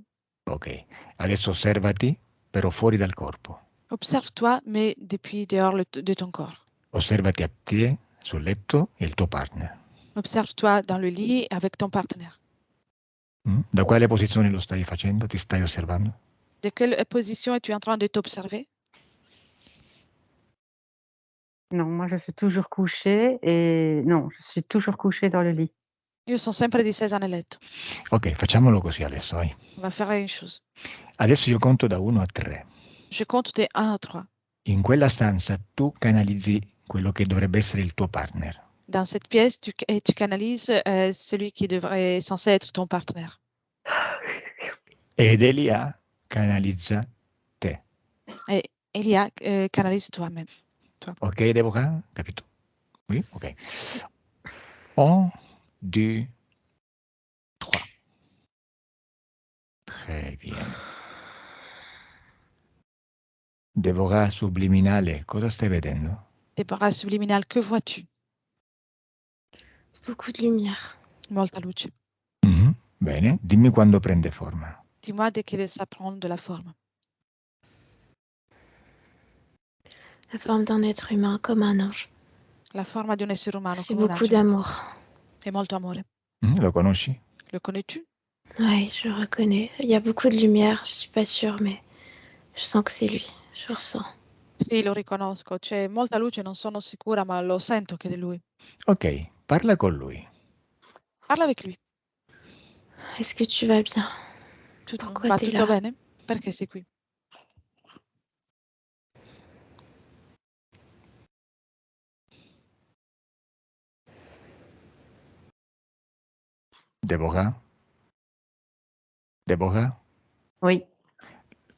Ok, adesso osservati, però fuori dal corpo. Observe-toi, mais depuis dehors de ton corps. Osservati a te sul letto e il tuo partner. Observe-toi dans le lit avec ton partenaire. Da quale posizione lo stai facendo? Ti stai osservando? De quelle position es-tu en train de t'observer? Non, moi, je suis toujours couchée et non, je suis toujours couchée dans le lit. Io sono sempre distesa nel letto. Ok, facciamolo così adesso, vai. On va faire une chose. Adesso io conto da 1 a 3. Je compte de 1 à 3. In quella stanza tu canalizzi quello che dovrebbe essere il tuo partner. Dans cette pièce, tu canalises celui qui devrait censé être ton partenaire. Ed Elia canalizza te. Et Elia, canalise toi-même. Ok, Deborah? Capito? Oui? Ok. 1, 2, 3. Très bien. Deborah subliminale, cosa stai vedendo? Déborah subliminale, que vois-tu? Beaucoup de lumière. Molta luce. Bene, dimmi quando prende forma. Dis-moi dès que ça prend de la forme. La forme d'un être humain comme un ange. La forma di un essere umano C'est come un beaucoup angelo. d'amour. E molto amore. Lo conosci? Le connais-tu? Oui, je le reconnais. Il y a beaucoup de lumière, je suis pas sûre, mais je sens que c'est lui. Je ressens. Sì, lo riconosco. C'è molta luce, non sono sicura, ma lo sento che è lui. Ok, parla con lui. Parla avec lui. Est-ce que tu vas bien? Pourquoi Va t'es tutto là? bene? Perché sei qui? Deborah? Deborah? Oui.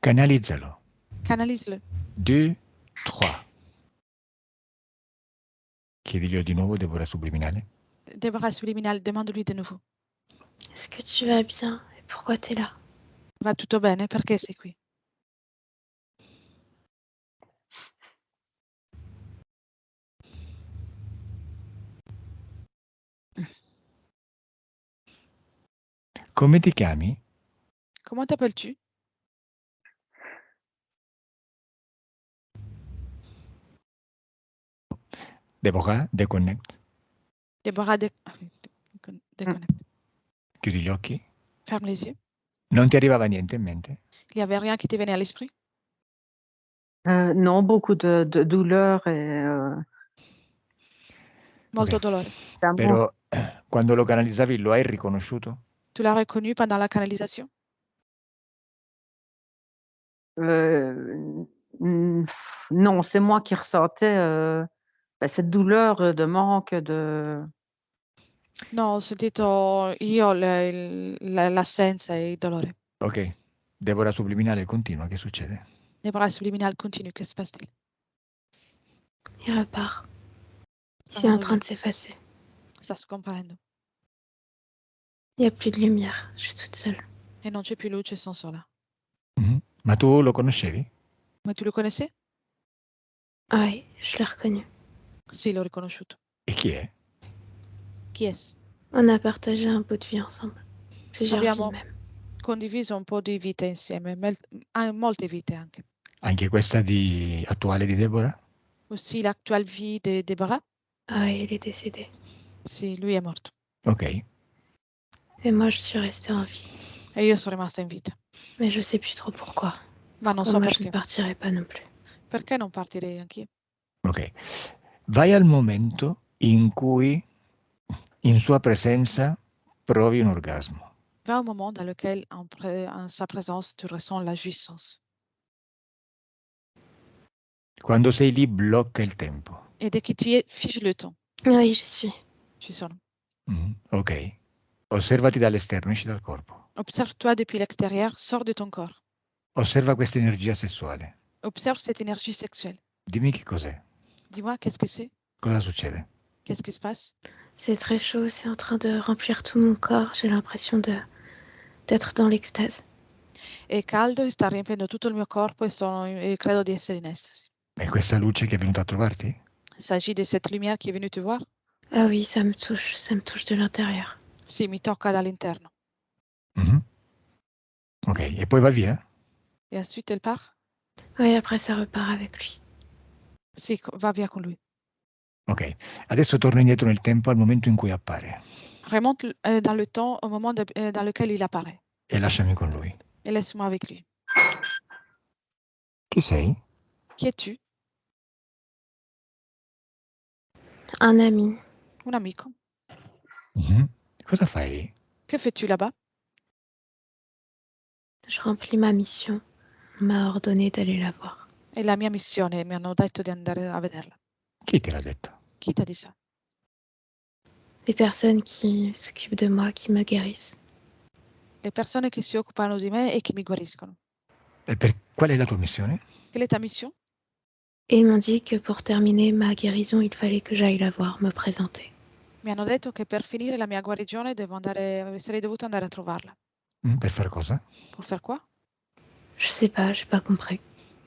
Canalizzalo. Canalise-le. 2, 3. Chiediglielo di nuovo, Deborah subliminale. Déborah subliminale, demande-lui de nouveau. Est-ce que tu vas bien? Et pourquoi t'es là? Va tutto bene? Perché sei qui? Come ti chiami? Comment t'appelles-tu? Deborah, déconnecte. Déborah, déconnecte. Chiudi gli occhi. Ferme les yeux. Non ti arrivava niente in mente? Il n'y avait rien qui te venait à l'esprit? Non, beaucoup de douleur et Molto Ok. dolore. d'amour. Però quando lo canalizzavi lo hai riconosciuto? Tu l'as reconnu pendant la canalisation? Non, c'est moi qui ressentais, cette douleur de manque de No, ho sentito io l'assenza e il dolore. Ok. Deborah subliminale continua, che succede? Deborah subliminale continue, qu'est-ce qui se passe-t-il? Il repart. Ça C'est en va train bien. de s'effacer. Sta scomparendo. Il n'y a plus de lumière. Je suis toute seule. E non c'è più luce, sono sola. Mhm. Ma tu lo conoscevi? Ma tu lo connaissais? Ah oui, je l'ai reconnu. Sì, l'ho riconosciuto. E chi è? Chi è? On a partagé un bout de vie ensemble. Plusieurs vies Abbiamo même. condiviso un po' di vite insieme, molte vite anche. Anche questa attuale di Deborah? Aussi l'actuelle vie de Deborah? Ah oui, il est décédé. Sì, lui è morto. Ok. Et moi, je suis restée en vie. E io sono rimasta in vita. Mais je sais plus trop pourquoi. Ma non Pourquoi so moi, je perché. ne partirai pas non plus. Perché non partirei anch'io? Ok. Vai al momento in cui in sua presenza provi un orgasmo. Va au moment dans lequel, en sa présence, tu ressens la jouissance. Quando sei lì blocca il tempo. Et dès que tu y es, fige le temps. Oui, j'y suis. Ci sono. Ok. Osservati dall'esterno, esci dal corpo. Observe-toi depuis l'extérieur, sors de ton corps. Osserva questa energia sessuale. Observe cette énergie sexuelle. Dimmi che cos'è. Dis-moi, qu'est-ce que c'est? Cosa succede? Qu'est-ce qui se passe? C'est très chaud, c'est en train de remplir tout mon corps. J'ai l'impression d'être dans l'extase. È caldo e sta riempiendo tutto il mio corpo e credo di essere in estasi. È questa luce che è venuta a trovarti? Il s'agit de cette lumière qui est venue te voir? Ah oui, ça me touche de l'intérieur. Sì, mi tocca dall'interno. Mhm. Ok, e poi va via? Et ensuite, elle part? Oui, après, ça repart avec lui. Sì, va via con lui. Ok, adesso torno indietro nel tempo al momento in cui appare Remonte dans le temps au moment dans lequel il apparaît. e lasciami con lui. Et laisse-moi avec lui. Chi sei? Qui es-tu? Un ami. Un amico. Mhm. Cosa fai lì? Que fais-tu là-bas? Je remplis ma mission. On m'a ordonné d'aller la voir. È la mia missione, mi hanno detto di andare a vederla. Chi te l'ha detto? Chi t'ha dit ça? Des personnes qui s'occupent de moi, qui me guérissent. Le persone che si occupano di me e che mi guariscono. E qual è la tua missione? Quelle est ta mission? Et ils m'ont dit que pour terminer ma guérison, il fallait que j'aille la voir, me présenter. Mi hanno detto che per finire la mia guarigione sarei dovuta andare a trovarla. Per fare cosa? Pour faire quoi? Je sais pas, j'ai pas compris.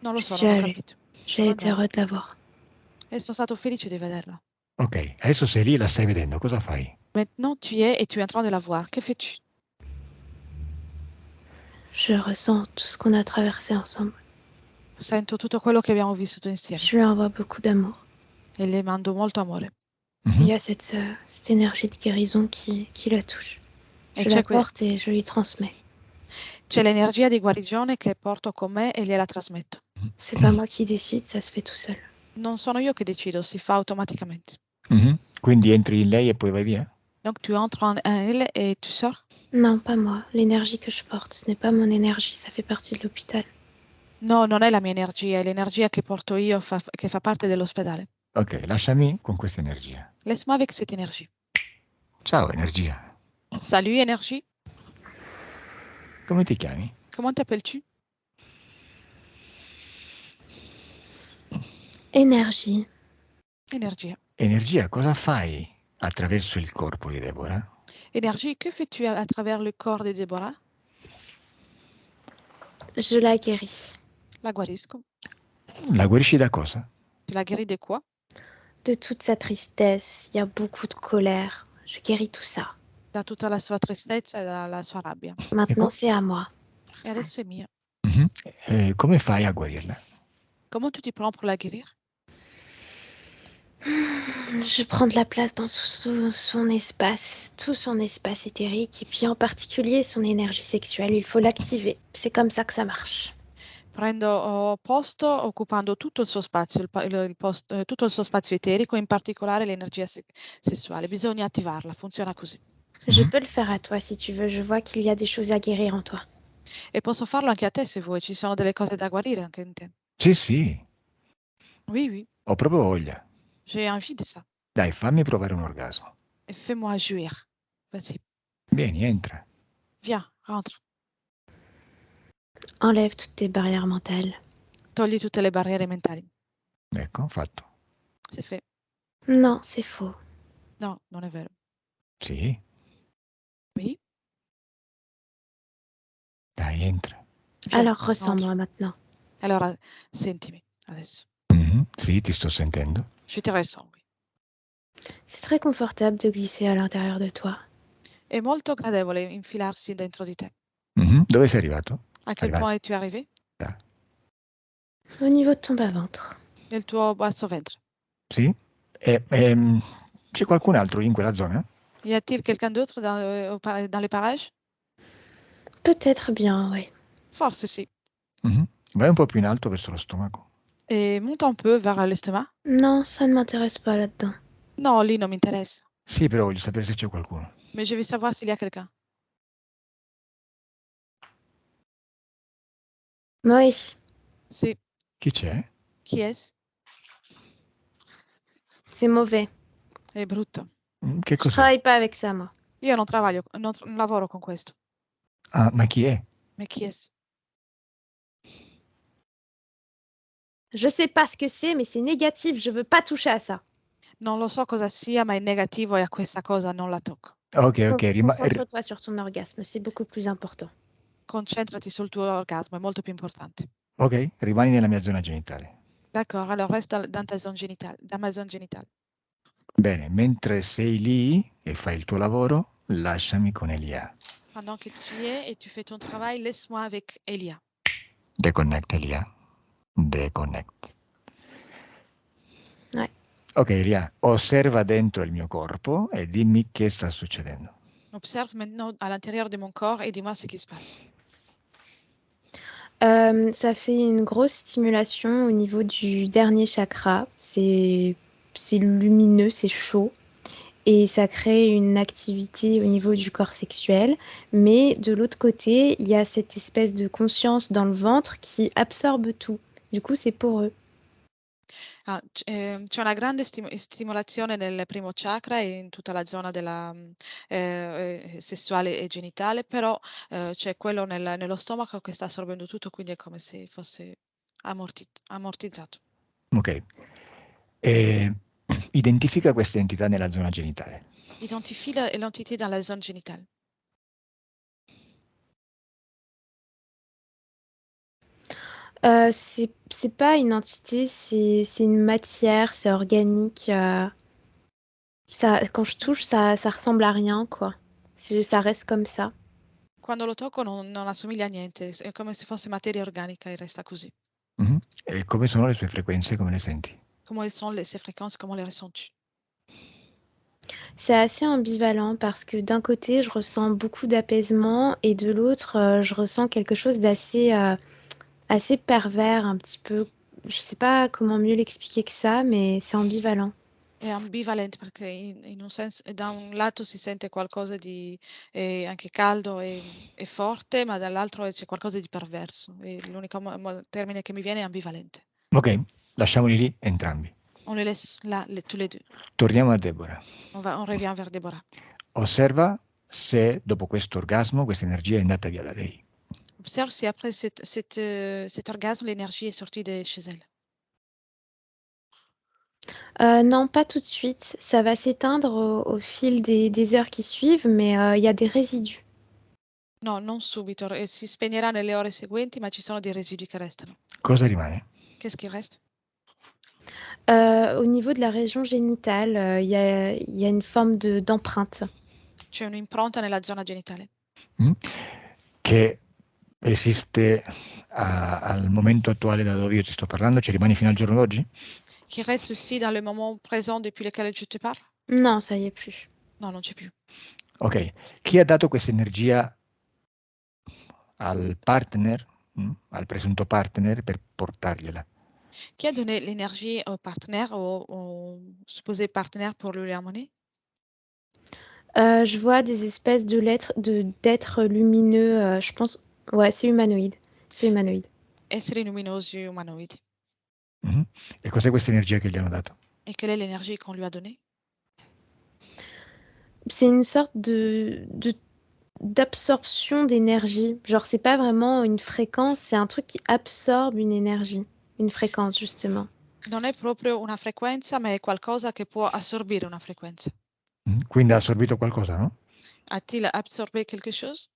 Non lo J'y so, suis non ho allée. capito. J'ai Sono été andata heureuse de la voir. e sono stato felice di vederla. Ok, adesso sei lì e la stai vedendo, cosa fai? Maintenant, tu y es et tu es en train de la voir. Que fais-tu? Je ressens tout ce qu'on a traversé ensemble. Sento tutto quello che abbiamo vissuto insieme Je lui envoie beaucoup d'amour. e le mando molto amore. Mhm. Il y a cette énergie de guérison qui la touche. E Je la porte et je lui transmets. c'è l'energia di guarigione che porto con me e gliela trasmetto. C'est pas moi qui décide, ça se fait tout seul. Non sono io che decido, si fa automaticamente. Mhm. Quindi entri in lei e poi vai via? Donc tu entres en elle et tu sors? Non, pas moi. L'énergie que je porte, ce n'est pas mon énergie, ça fait partie de l'hôpital. No, non è la mia energia, è l'energia che porto io, che fa parte dell'ospedale. Ok, lasciami con questa energia. Laisse-moi avec cette énergie. Ciao energia, Salut énergie, come ti chiami? comment t'appelles-tu? Énergie. Energia. Energia, cosa fai attraverso il corpo di Deborah? Énergie, que fais-tu à travers le corps de Déborah? Je la guéris. La guarisco. La guarisci da cosa? Tu la guéris de quoi? De toute sa tristesse, il y a beaucoup de colère. Je guéris tout ça. Da tutta la sua tristezza e dalla sua rabbia. Maintenant, c'est à moi. E adesso è mia. Mhm. Come fai a guarirla? Comment tu t'y prends pour la guérir? Je prends de la place dans son espace, tout son espace éthérique, et puis en particulier son énergie sexuelle. Il faut l'activer. C'est comme ça que ça marche. Prendo posto occupando tutto il suo spazio, tutto il suo spazio eterico, in particolare l'energia sessuale. Bisogna attivarla, funziona così. Je peux le faire à toi si tu veux. Je vois qu'il y a des choses à guérir en toi. E posso farlo anche a te se vuoi, ci sono delle cose da guarire anche in te. Sì, sì, Oui, oui, ho proprio voglia. j'ai envie de ça. Dai, fammi provare un orgasmo. et fais-moi jouir. Vas-y, Vieni, entra. viens, rentre. Enlève toutes tes barrières mentales. Togli tutte le barriere mentali. Ecco, fatto. C'est fait. Non, c'est faux. No, non è vero. Sì, Oui, dai, entra. viens, Alors rentre. ressens-moi maintenant. Allora, sentimi adesso. Sì, ti sto sentendo. Je te ressens, oui. C'est très confortable de glisser à l'intérieur de toi. È molto gradevole infilarsi dentro di te. Dove sei arrivato? A quel Arrivato. point es-tu arrivé? Au niveau de ton bas-ventre. Nel tuo basso ventre. Sì? C'è qualcun altro in quella zona? Y a-t-il quelqu'un d'autre dans les parages? Peut-être bien, oui. Forse sì. Vai un po' più in alto verso lo stomaco. Et monte un peu vers l'estomac. Non, ça ne m'intéresse pas là-dedans. No, lì non mi interessa. Sì, però voglio sapere se c'è qualcuno. Mais je veux savoir s'il y a quelqu'un. Oui, Sì. Chi c'è? Chi è? c'est mauvais. È brutto. Che Je cos'è? travaille pas avec ça, moi. Io non lavoro con questo. Ah, ma chi è? Mais chi è? Je sais pas ce que c'est, mais c'est négatif. Je veux pas toucher à ça. Non lo so cosa sia, ma è negativo e a questa cosa non la tocco. Ok, Concentre-toi sur ton orgasme, c'est beaucoup plus important. Concentrati sul tuo orgasmo, è molto più importante. ok, rimani nella mia zona genitale. D'accord, alors reste dans ma zone génitale. Bene, mentre sei lì e fai il tuo lavoro, lasciami con Elia. Pendant que tu y es et tu fais ton travail, laisse-moi avec Elia. Deconnect, Elia. Deconnect. Ouais. Ok, Elia, osserva dentro il mio corpo e dimmi che sta succedendo. Observe maintenant à l'intérieur de mon corps et dis-moi ce qui se passe. Ça fait une grosse stimulation au niveau du dernier chakra. C'est lumineux, c'est chaud. Et ça crée une activité au niveau du corps sexuel. Mais de l'autre côté, il y a cette espèce de conscience dans le ventre qui absorbe tout. Du coup, c'est poreux. C'è una grande stimolazione nel primo chakra e in tutta la zona della, sessuale e genitale, però c'è quello nello stomaco che sta assorbendo tutto, quindi è come se fosse ammortizzato. Ok. E identifica questa entità nella zona genitale. Identifie l'entité dans la zone génitale. C'est pas une entité, c'est une matière, c'est organique. Ça, quand je touche, ça ressemble à rien, quoi. Ça reste comme ça. Quando lo tocco non assomiglia a niente, è come se fosse materia organica e resta così. E come sono le sue frequenze, come le senti? Comment sont ses fréquences, comment les ressens-tu? C'est assez ambivalent parce que d'un côté, je ressens beaucoup d'apaisement et de l'autre, je ressens quelque chose d'assez assez pervers, un petit peu. Je sais pas comment mieux l'expliquer que ça, mais c'est ambivalent. È ambivalente perché in un senso, da un lato si sente qualcosa di anche caldo e forte, ma dall'altro c'è qualcosa di perverso. E l'unico termine che mi viene è ambivalente. Ok, lasciamoli lì entrambi. On les laisse là, tous les deux. Torniamo a Deborah. On revient vers Deborah. Osserva se dopo questo orgasmo questa energia è andata via da lei. Observe si après cet orgasme, l'énergie est sortie de chez elle. Non, pas tout de suite. Ça va s'éteindre au fil des heures qui suivent, mais il y a des résidus. No, non subito, si spegnerà nelle ore seguenti, ma ci sono dei residui che restano. Cosa rimane? Qu'est-ce qui reste? Au niveau de la région génitale, il y a une forme d'empreinte. C'è un'impronta nella zona genitale. Che esiste al momento attuale da dove io ti sto parlando, ci rimani fino al giorno d'oggi? Qui reste aussi dans le moment présent depuis lequel je te parle? Non, ça y est plus. No, non c'è più. Ok, chi ha dato questa energia al partner, al presunto partner, per portargliela? Qui a donné l'énergie au partenaire, au supposé partenaire pour lui l'amener? Je vois des espèces d'êtres lumineux, je pense. Ouais, c'est humanoïde. C'est humanoïde. Esseri luminosi umanoidi. E cos'è questa energia che gli hanno dato? Et quelle est l'énergie qu'on lui a donnée? C'est une sorte d'absorption d'énergie. Genre, c'est pas vraiment une fréquence, c'est un truc qui absorbe une énergie, une fréquence, justement. Non è proprio una frequenza, ma è qualcosa che può assorbire una frequenza. Quindi ha assorbito qualcosa, no? A-t-il absorbé quelque chose?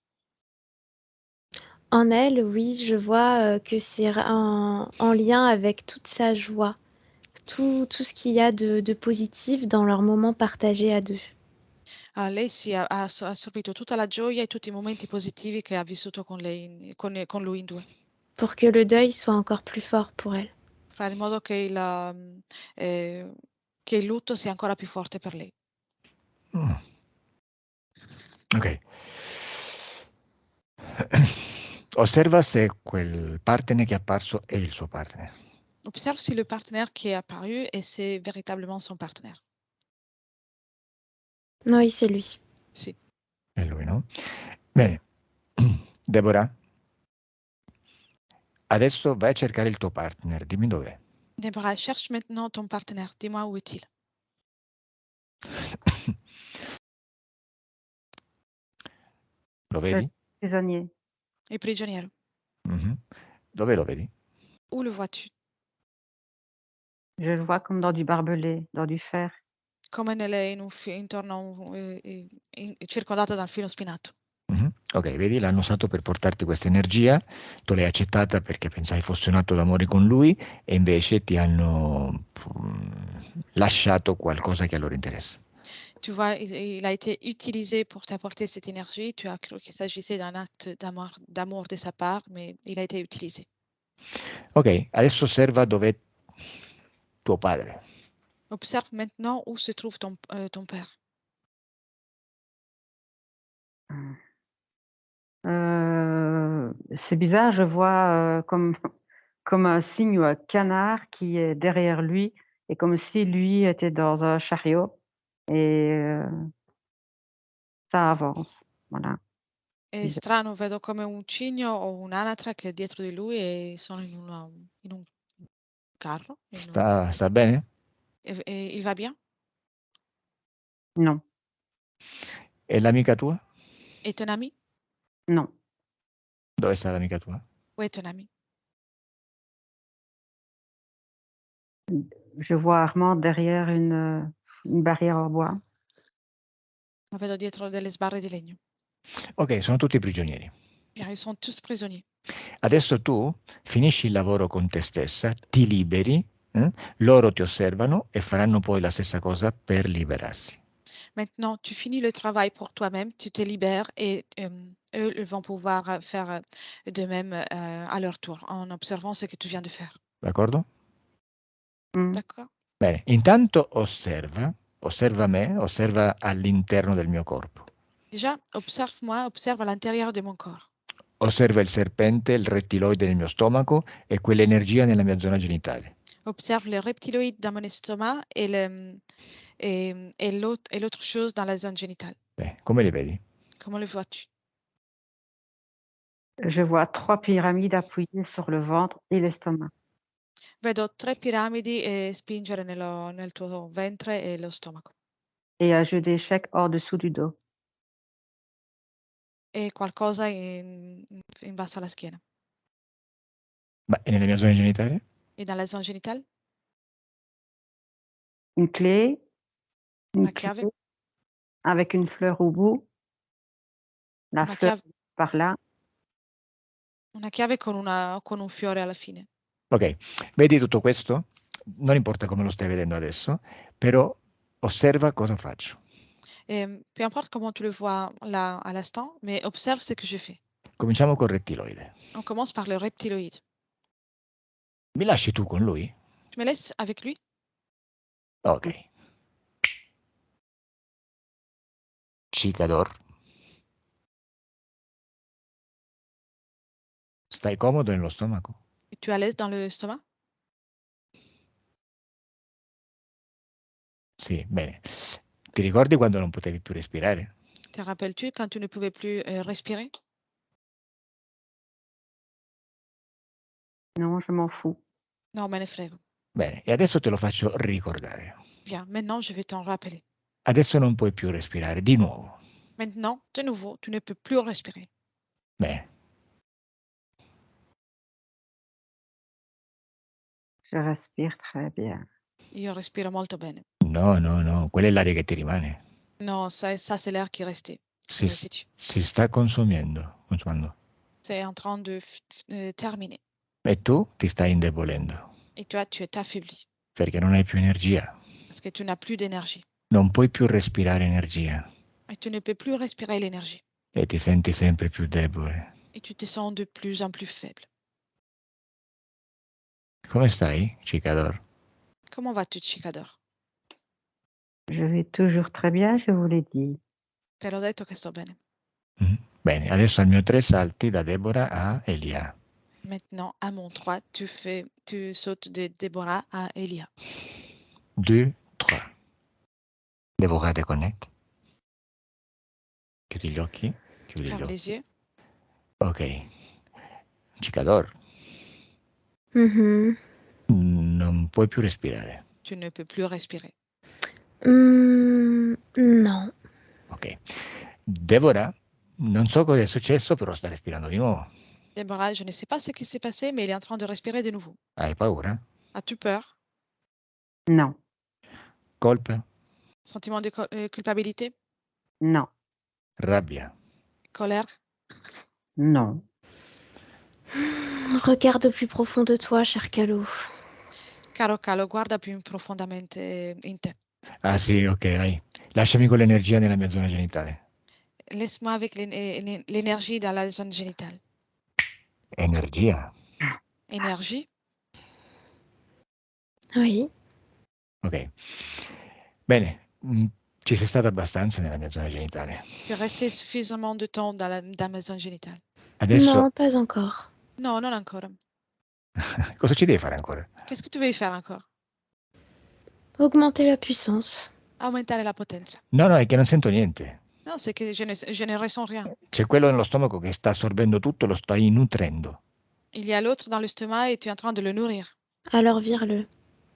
En elle, oui, je vois que c'est en lien avec toute sa joie, tout ce qu'il y a de positif dans leur moment partagé à deux. Lei sì, ha assorbito tutta la gioia e tutti i momenti positivi che ha vissuto con lei, con lui in due, Pour que le deuil soit encore plus fort pour elle. fare in modo che il lutto sia ancora più forte per lei. Mm. Ok. Osserva se quel partner che è apparso è il suo partner. Observe si le partenaire qui est apparu et c'est véritablement son partenaire. Oui, c'est lui. Sì. È lui, no? Bene. Deborah, adesso vai a cercare il tuo partner. Dimmi dov'è. Deborah, cherche maintenant ton partenaire. Dis-moi où est-il? Lo vedi? Prisonnier. Il prigioniero. Mhm. Dove lo vedi? Où le vois-tu? Je le vois comme dans du barbelé, dans du fer. Come intorno a circondato da un filo spinato. Mhm. Ok, vedi, l'hanno usato per portarti questa energia, tu l'hai accettata perché pensavi fosse un atto d'amore con lui e invece ti hanno lasciato qualcosa che a loro interessa. Tu vois, il a été utilisé pour t'apporter cette énergie. Tu as cru qu'il s'agissait d'un acte d'amour de sa part, mais il a été utilisé. Ok, adesso osserva dov'è tuo padre. Observe maintenant où se trouve ton père. C'est bizarre, je vois comme, comme un signe ou un canard qui est derrière lui et comme si lui était dans un chariot et ça avance. Voilà. È Bizarre. strano, vedo come un cigno o un'anatra che è dietro di lui e sono in un carro. Sta bene? E il va bien? Non, È l'amica tua? È ton ami? non. Dove sta l'amica tua? Où est ton ami? Je vois Armand derrière une barrière en bois. Lo vedo dietro delle sbarre di legno. Ok, sono tutti prigionieri. Bien, ils sont tous prisonniers. Adesso tu finisci il lavoro con te stessa, ti liberi, loro ti osservano e faranno poi la stessa cosa per liberarsi. Maintenant, tu finis le travail pour toi-même, tu te libères et eux ils vont pouvoir faire de même à leur tour en observant ce que tu viens de faire. D'accordo? Mm. D'accord? Bene, intanto osserva me, osserva all'interno del mio corpo. Déjà, observe-moi, observe à l'intérieur de mon corps. Osserva il serpente, il rettiloide nel mio stomaco e quell'energia nella mia zona genitale. Observe les reptiloïdes dans mon estomac et l'autre chose dans la zone génitale. Beh, come li vedi? Comment le vois-tu? Je vois 3 pyramides appuyées sur le ventre et l'estomac. Vedo 3 piramidi spingere nel tuo ventre e lo stomaco. Et un jeu d'échecs en dessous du dos. E qualcosa in basso alla schiena. Ma e nelle mie zone genitali? E dans la zone génitale? Une clé Una chiave? avec une fleur au bout. La Una fleur chiave par là. Una chiave con un fiore alla fine. Ok, vedi tutto questo? Non importa come lo stai vedendo adesso, però osserva cosa faccio. Peu importe comment tu le vois là à l'instant, mais observe ce que je fais. Cominciamo col rettiloide. On commence par le reptiloïde. Mi lasci tu con lui? Tu me laisses avec lui? Ok. Cicador. Stai comodo nello stomaco? Tu es à l'aise dans le stomac? Sì, bene. Ti ricordi quando non potevi più respirare? Te rappelles-tu quand tu ne pouvais plus respirer? Non, je m'en fous. Non, me ne frego. Bene, e adesso te lo faccio ricordare. Bien, maintenant je vais t'en rappeler. Adesso non puoi più respirare, di nuovo. Maintenant, de nouveau, tu ne peux plus respirer. Bene. Je respire très bien. Io respiro molto bene. No, quella è l'aria che ti rimane. No, ça c'est l'air qui est resté. Si, Residue. si sta consumando. C'est en train de terminer. E tu ti stai indebolendo Et toi, tu es affaibli perché non hai più energia. parce que tu n'as plus d'énergie. Non puoi più respirare energia Et tu ne peux plus respirer l'énergie. e ti senti sempre più debole. Et tu te sens de plus en plus faible. Come stai, Cicador? Comment vas-tu, Chicador? Je vais toujours très bien, je vous l'ai dit. Te l'ho detto che sto bene. Bene, adesso al mio 3 salti da Deborah a Elia. Maintenant, à mon 3, tu sautes de Déborah à Elia. 2, 3. Deborah déconnecte. Chiudi gli occhi. Chiudi gli Ferme occhi. les yeux. Ok. Cicador, Mhm. non puoi più respirare. Tu ne peux plus respirer. Non. Ok. Deborah, non so cosa è successo, però sta respirando di nuovo. Déborah, je ne sais pas ce qui s'est passé, mais il est en train de respirer de nouveau. Hai paura? As-tu peur? Non, Colpa? Sentiment de culpabilité? non, Rabbia? Colère? non. Regarde au plus profond de toi, cher Calo. Caro Calo, guarda più profondamente in te. Ah sì, ok, dai. Lasciami con l'energia nella mia zona genitale. Laisse-moi avec l'énergie dans la zone génitale. Energia? Énergie? Oui. Ok. Bene, ci sei stata abbastanza nella mia zona genitale. Tu es resté suffisamment de temps dans ma zone génitale. Adesso, Non, pas encore. No, non ancora. cosa ci devi fare ancora? Qu'est-ce que tu veux faire encore? Augmenter la puissance. Aumentare la potenza. No, è che non sento niente. Non, c'est que je ne ressens rien. C'è quello nello stomaco che sta assorbendo tutto, lo stai nutrendo. Il y a l'autre dans l'estomac et tu es en train de le nourrir. Alors vire-le.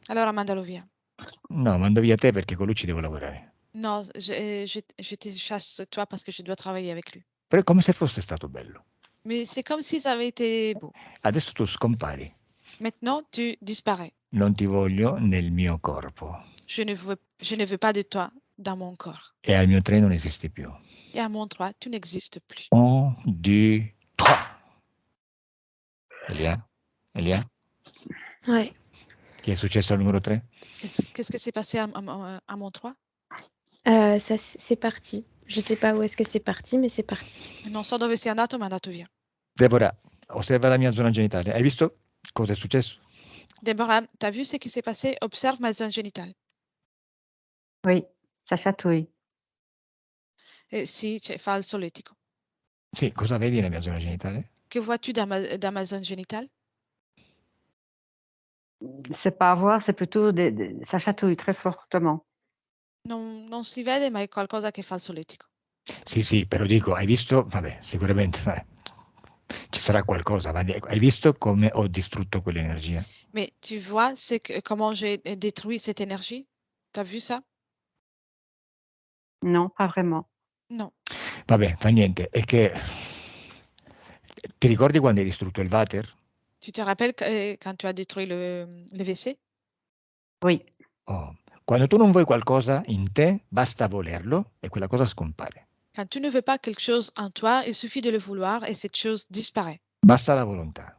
Allora mandalo via. No, mando via te perché con lui ci devo lavorare. Non, je te chasse toi parce que je dois travailler avec lui. Però è come se fosse stato bello. Mais c'est comme si ça avait été beau. Adesso tu scompari. Maintenant, tu disparais. Non ti voglio nel mio corpo. Je ne veux pas de toi dans mon corps. E al mio 3 non esisti più. Et à mon 3, tu n'existes plus. 1, 2, 3. Elia? Ouais. Che è successo al numero 3? Qu'est-ce que s'est passé à mon 3? Ça, c'est parti. Je sais pas où est-ce que c'est parti, mais c'est parti. Non so dove sia andato, ma è andato via. Deborah, osserva la mia zona genitale. Hai visto cosa è successo? Déborah, t'as vu ce qui s'est passé? Observe ma zone génitale. Oui, ça chatouille. Sì, fa il solletico. Sì, cosa vedi nella mia zona genitale? Que vois-tu dans ma zone génitale? C'est pas à voir, c'est plutôt ça chatouille très fortement. Non si vede, ma è qualcosa che fa il solletico. Sì, però dico, hai visto? Vabbè, sicuramente ci sarà qualcosa, ma hai visto come ho distrutto quell'energia? Mais tu vois comment j'ai détruit cette énergie? T'as vu ça? Non, pas vraiment. Non. Vabbè, fa niente, è che ti ricordi quando hai distrutto il water? Tu te rappelles quand tu as détruit le WC? Oui, Oh. Quando tu non vuoi qualcosa in te, basta volerlo e quella cosa scompare. Quand tu ne veux pas quelque chose en toi, il suffit de le vouloir et cette chose disparaît. Basta la volontà.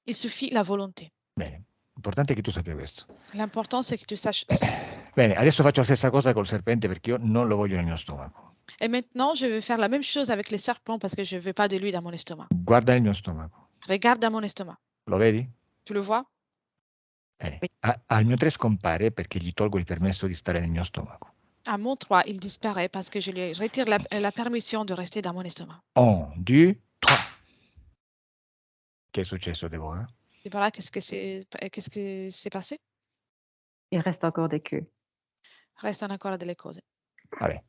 Il suffit la volonté. Bene, l'importante è che tu sappia questo. L'important, c'est que tu saches ça. Bene, adesso faccio la stessa cosa col serpente perché io non lo voglio nel mio stomaco. Et maintenant, je vais faire la même chose avec les serpents parce que je ne veux pas de lui dans mon estomac. Guarda nel mio stomaco. Regarde dans mon estomac. Lo vedi? Tu le vois? Bene. Al mio 3 scompare perché gli tolgo il permesso di stare nel mio stomaco. À mon 3, il disparaît parce que je lui retire la permission de rester dans mon estomac. 1, 2, 3. Che è successo, Deborah? Et voilà, qu'est-ce que s'est passé? il reste encore des queues. Restano ancora delle cose. Vabbè.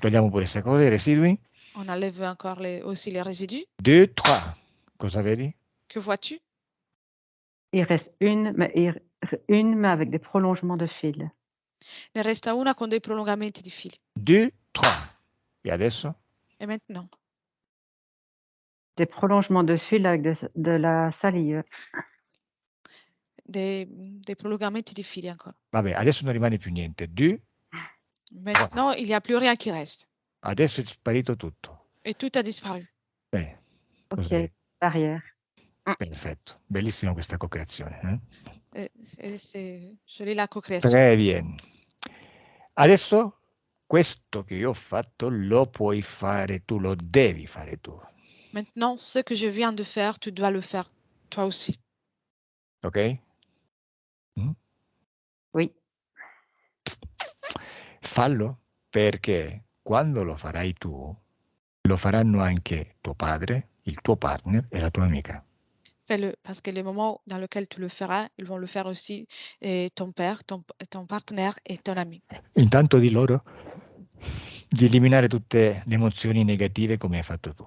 Togliamo pure queste cose, i residui. On enlève encore aussi les résidus. 2, 3. Cosa vedi? Que vois-tu? Il reste une, mais avec des prolongements de fil. Ne resta una con dei prolungamenti di fili. 2, 3. Et adesso? E maintenant? Des prolongements de fil avec de la salive. Dei prolungamenti di fili ancora. Vabbè, adesso non rimane più niente. 2, Maintenant, il n'y a plus rien qui reste. adesso è sparito tutto. Et tout a disparu. Bene. Ok, Così. barrière. Perfetto. Bellissima questa co-creazione. C'est jolie la co-création. Très bien. Adesso questo che io ho fatto lo puoi fare tu, lo devi fare tu. Maintenant, ce que je viens de faire, tu dois le faire toi aussi. Ok? Oui. Fallo perché quando lo farai tu, lo faranno anche tuo padre, il tuo partner e la tua amica. Fais-le, parce que les moments dans lesquels tu le feras, ils vont le faire aussi ton père, ton partenaire et ton ami. Intanto di loro di eliminare tutte le emozioni negative come hai fatto tu.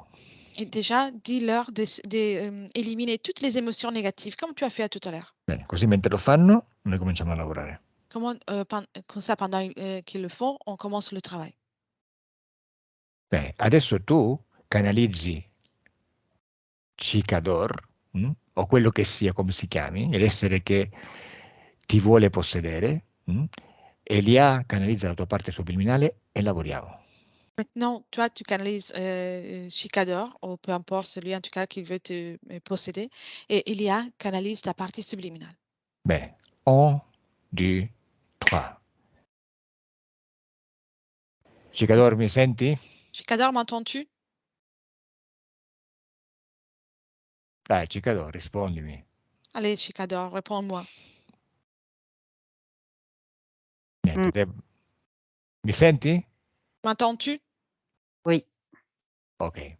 Et déjà, dis-leur d'éliminer toutes les émotions négatives, comme tu as fait tout à l'heure. Bene, così mentre lo fanno, noi cominciamo a lavorare. Comme ça, pendant qu'ils le font, on commence le travail. Bene, adesso tu canalizzi Cicador, o quello che sia, come si chiami, l'essere che ti vuole possedere, Elia canalizza la tua parte subliminale e lavoriamo. Maintenant, toi, tu canalises Chicador, ou peu importe celui en tout cas qui veut te posséder, et Elia canalise ta partie subliminale. Bene, 1, 2, 3. Cicador, mi senti? Chicador, m'entends-tu? Dai, Cicador, rispondimi. Allez, Chicador, réponds-moi. Niente, mi senti? M'entends-tu? Oui. Ok.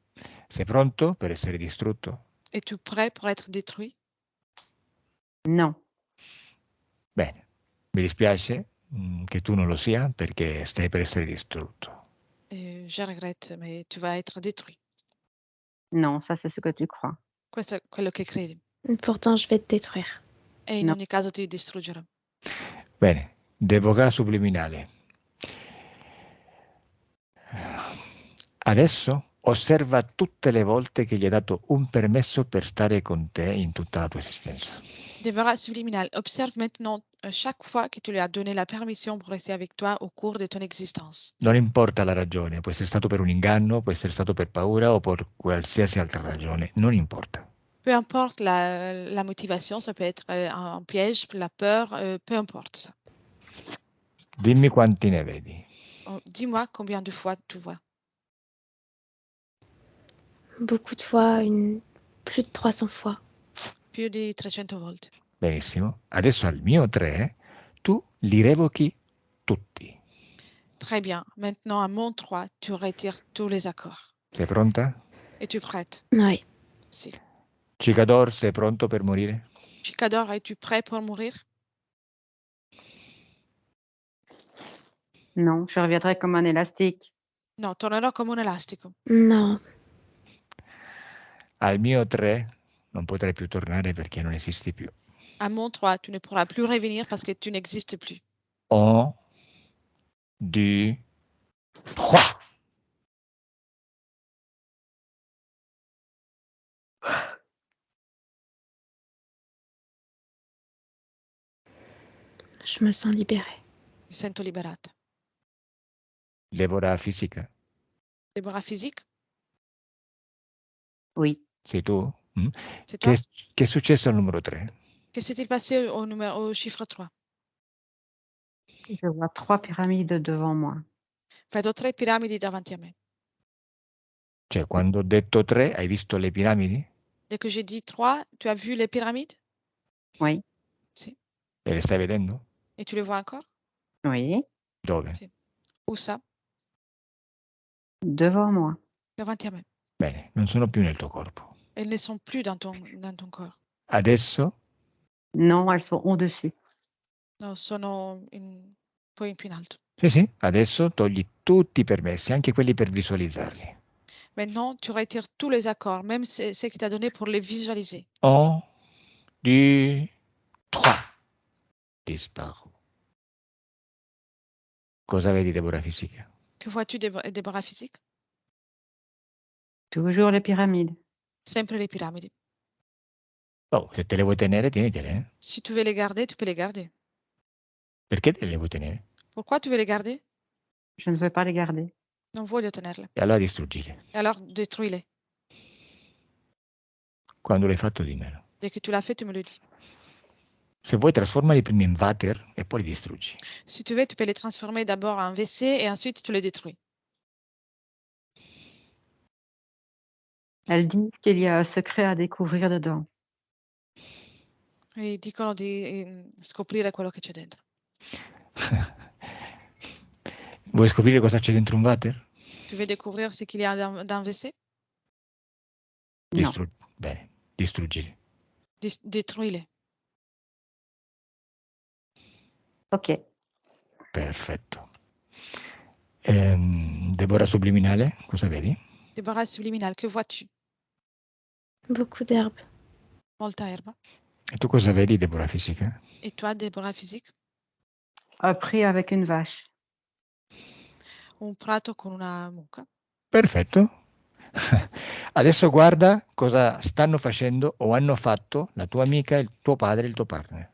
Sei pronto per essere distrutto? Es-tu prêt pour être détruit? Non. Bene, mi dispiace che tu non lo sia perché stai per essere distrutto. Je regrette, mais tu vas être détruit. Non, ça c'est ce que tu crois. Questo è quello che credi. Pourtant, je vais te détruire. E in No. ogni caso ti distruggerò. Bene, devoga subliminale. Adesso osserva tutte le volte che gli hai dato un permesso per stare con te in tutta la tua esistenza. Dévorat subliminal. Observe maintenant chaque fois que tu lui as donné la permission pour rester avec toi au cours de ton existence. Non importa la ragione, può essere stato per un inganno, può essere stato per paura o per qualsiasi altra ragione, non importa. Peu importe la motivation, ça peut être un piège, la peur, peu importe ça. Dimmi quanti ne vedi. Dis-moi combien de fois tu vois. Beaucoup de fois, plus de 300 fois. Più di 300 volte. Benissimo. Adesso al mio 3 tu li revochi tutti. Très bien. Maintenant, à mon 3, tu retires tous les accords. Sei pronta? Es-tu prête? Oui. Si. Cicador, sei pronto per morire? Chicador, es-tu prêt pour mourir? Non, je reviendrai comme un élastique. No, tornerò come un elastico. Non. Al mio 3 non potrai più tornare perché non esisti più. À mon 3, tu ne pourras plus revenir parce que tu n'existes plus. 1, 2, 3. Je me sens libérée. Mi sento liberata. Deborah fisica. Deborah physique? Oui. Sei tu? C'est toi? Che è successo al numero 3? Que s'est-il passé au chiffre 3? Je vois 3 pyramides devant moi. Vedo 3 piramidi davanti a me. Cioè, quando ho detto 3, hai visto le piramidi? Dès que j'ai dit 3, tu as vu les pyramides? Oui. Si. E le stai vedendo? Et tu les vois encore? Oui. Dove? Si. Où ça? Devant moi. Davanti a me. Bene, non sono più nel tuo corpo. Elles ne sont plus dans ton corps. Adesso Non, elles sont au-dessus. No, sono poi più in alto. sì, adesso togli tutti i permessi, anche quelli per visualizzarli. Maintenant, tu retires tous les accords, même ceux qu'il t'a donné pour les visualiser. 1, 2, 3. Disparu. Cosa vedi, Deborah fisica? Que vois-tu, Deborah physique? Toujours les pyramides. Sempre le piramidi. Oh, se te le vuoi tenere, tienitele. Si tu veux les garder, tu peux les garder. Perché te le vuoi tenere? Pourquoi tu veux les garder? Je ne veux pas les garder. Non voglio tenerle. E allora distruggili. Et alors, détruis-les. Quando l'hai fatto, dimmelo. Dès que tu l'as fait, tu me le dis. Se vuoi, trasformali prima in water e poi li distruggi. Si tu veux, tu peux les transformer d'abord en WC et ensuite tu les détruis. Elles disent qu'il y a un secret à découvrir dedans. E dicono di scoprire quello che c'è dentro. Vuoi scoprire cosa c'è dentro un water? Tu veux découvrir ce qu'il y a dans WC? Non. Bene, distruggili. Détruis-les. Ok. Perfetto. Deborah subliminale, cosa vedi? Deborah subliminale, que vois-tu? Beaucoup d'herbes. Molta erba. E tu cosa vedi, Deborah fisica? Et toi, Deborah physique? Un pré avec une vache. Un prato con una mucca. Perfetto. Adesso guarda cosa stanno facendo o hanno fatto la tua amica, il tuo padre e il tuo partner.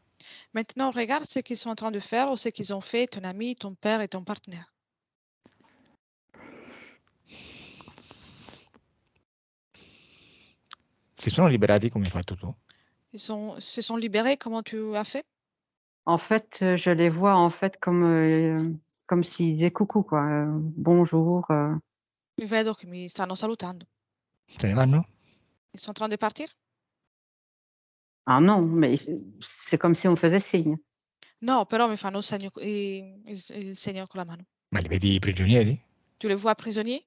Maintenant, regarde ce qu'ils sont en train de faire ou ce qu'ils ont fait, ton ami, ton père et ton partenaire. Si sono liberati come hai fatto tu? Ils se sont libérés, comment tu as fait? En fait, je les vois en fait comme s'ils disaient coucou, quoi. Bonjour. Li vedo che mi stanno salutando. Se ne vanno? Ils sont en train de partir? Ah non, mais c'est comme si on faisait signe. No, però mi fanno il segno con la mano. Ma li vedi prigionieri? Tu les vois prisonniers?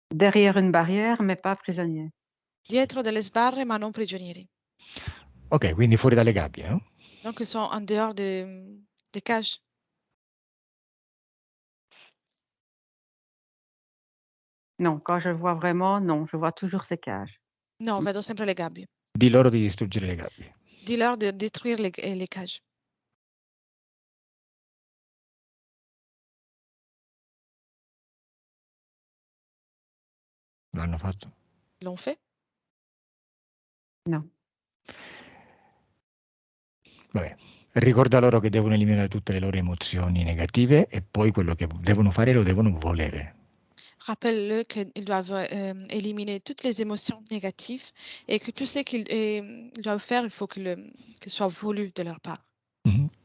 Derrière une barrière, mais pas prisonniers. Dietro delle sbarre, ma non prigionieri. Ok, quindi fuori dalle gabbie, no? Donc, ils sont en dehors des cages. Non, quand je vois vraiment, non, je vois toujours ces cages. No, vedo sempre le gabbie. Di loro di distruggere le gabbie. Dis-leur de détruire les cages. L'hanno fatto? L'ont fait? No. Vabbè. Ricorda loro che devono eliminare tutte le loro emozioni negative e poi quello che devono fare lo devono volere. Rappelle-le qu'ils doivent éliminer toutes les émotions négatives et que tout ce qu'ils doivent faire, il faut qu'il soit voulu de leur part.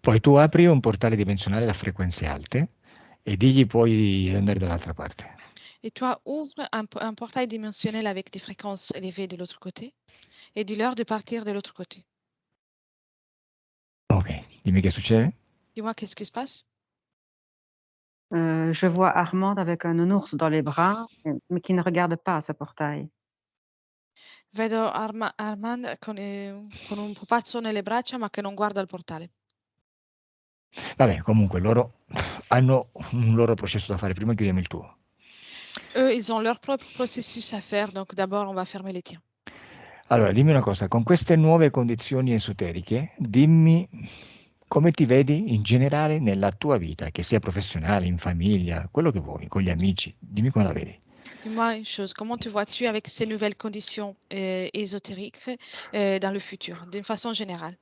Poi tu apri un portale dimensionale a frequenze alte e digli poi di andare dall'altra parte. Et toi, ouvre un portail dimensionnel avec des fréquences élevées de l'autre côté et dis-leur de partir de l'autre côté. Ok, dimmi che succede. Dis-moi, qu'est-ce qui se passe? Je vois Armande avec un nounours dans les bras, mais qui ne regarde pas ce portail. Vedo Armand con un pupazzo nelle braccia ma che non guarda il portale. Vabbè, comunque loro hanno un loro processo da fare, prima chiudiamo il tuo. Eux, ils ont leur propre processus à faire, donc d'abord on va fermer les tiens. Allora, dimmi una cosa, con queste nuove condizioni esoteriche, dimmi come ti vedi in generale nella tua vita, che sia professionale, in famiglia, quello che vuoi, con gli amici, dimmi come la vedi. Dis-moi une chose, comment te vois-tu avec ces nouvelles conditions ésotériques dans le futur, d'une façon générale?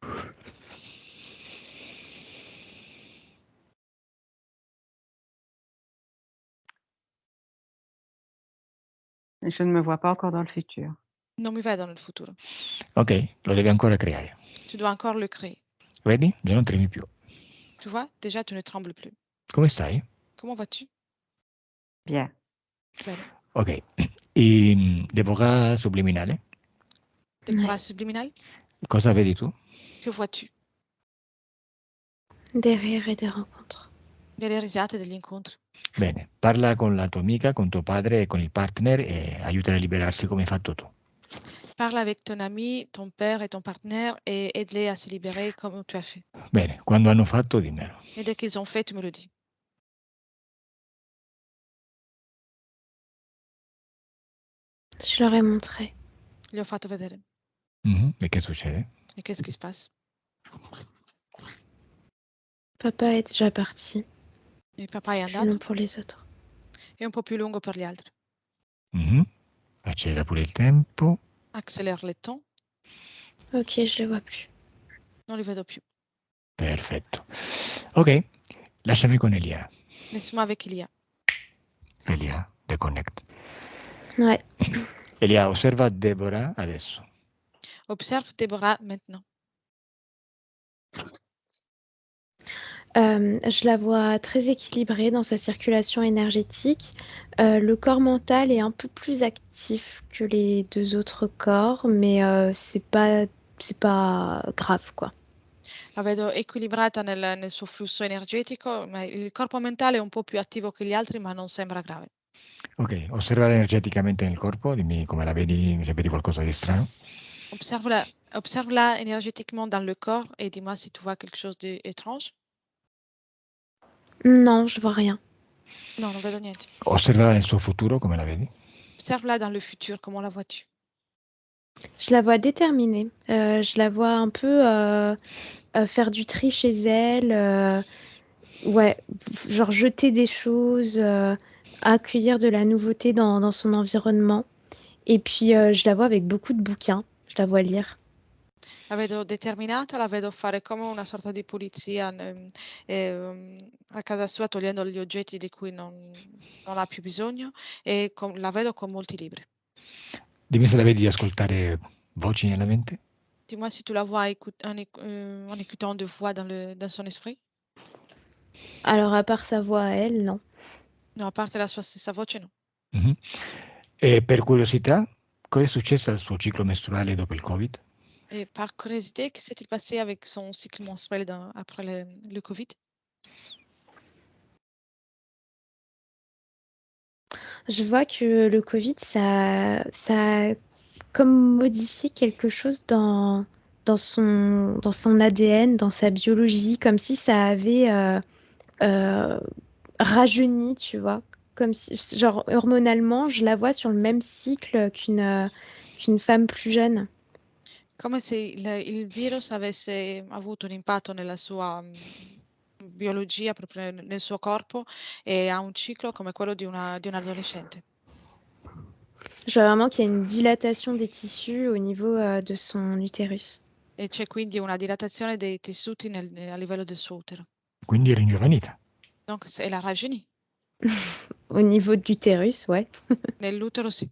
Je ne me vois pas encore dans le futur. Non mi vedo nel futuro. Ok, lo devi ancora creare. Tu dois encore le créer. Vedi? Già non tremi più. Tu vois, déjà tu ne trembles plus. Come stai? Comment vas-tu? Bien. Bene. Ok, Deborah subliminale, Deborah subliminale, cosa vedi tu? que vois-tu? Des rires et des rencontres. Delle risate, degli incontri. Bene, parla con la tua amica, con tuo padre e con il partner e aiutala a liberarsi come hai fatto tu. Parle avec ton ami, ton père et ton partenaire et aide-les à se libérer comme tu as fait. Bene, quando hanno fatto dimmelo. Et dès qu'ils ont fait, tu me le dis. Je leur ai montré. Gli ho fatto vedere. E che succede? Et qu'est-ce qui se passe? Papa est déjà parti. Il papà è C'est plus long andato, pour les autres. è un po' più lungo per gli altri. Mhm. Accelera pure il tempo. Accélère le temps, Ok, je les vois plus. non li vedo più. Perfetto. Ok, lasciami con Elia. Laisse-moi avec Elia. Elia, deconnect. Ouais. Elia, osserva Deborah adesso. Observe Déborah maintenant. Je la vois très équilibrée dans sa circulation énergétique. Le corps mental est un peu plus actif que les deux autres corps, mais c'est pas grave, quoi. La vedo equilibrata nel suo flusso energetico, ma il corpo mentale è un po' più attivo che gli altri, ma non sembra grave. Ok, osserva energeticamente nel corpo, dimmi come la vedi, se vedi qualcosa di strano. Observe-la énergétiquement dans le corps et dis-moi si tu vois quelque chose d'étrange. Non, je vois rien. No, non vedo niente. Osserva nel suo futuro, come la vedi. Observe-la dans le futur, comment la vois-tu? Je la vois déterminée. Je la vois un peu faire du tri chez elle. Ouais, genre jeter des choses, accueillir de la nouveauté dans son environnement. Et puis, je la vois avec beaucoup de bouquins. Je la vois lire. La vedo determinata, la vedo fare come una sorta di pulizia a casa sua, togliendo gli oggetti di cui non ha più bisogno e la vedo con molti libri. Dimmi se la vedi ascoltare voci nella mente. Dis-moi si tu la vois en écoutant de voix dans son esprit. Alors, à part sa voix à elle, non. No, a parte la sua stessa voce, no. Mhm. E per curiosità, cosa è successo al suo ciclo mestruale dopo il Covid? Et par curiosité, que s'est-il passé avec son cycle menstruel après le Covid? Je vois que le Covid, ça a comme modifié quelque chose dans son ADN, dans sa biologie, comme si ça avait rajeuni, tu vois. Comme si, genre, hormonalement, je la vois sur le même cycle qu'une femme plus jeune. Come se il virus avesse avuto un impatto nella sua biologia, proprio nel suo corpo, e ha un ciclo come quello di un adolescente. Je vois vraiment qu'il y a une dilatation des tissus au niveau de son utérus. E c'è quindi una dilatazione dei tessuti a livello del suo utero. Quindi è ringiovanita. Donc, elle a rajeuni. Au niveau de l'utérus, ouais. Nell'utero sì.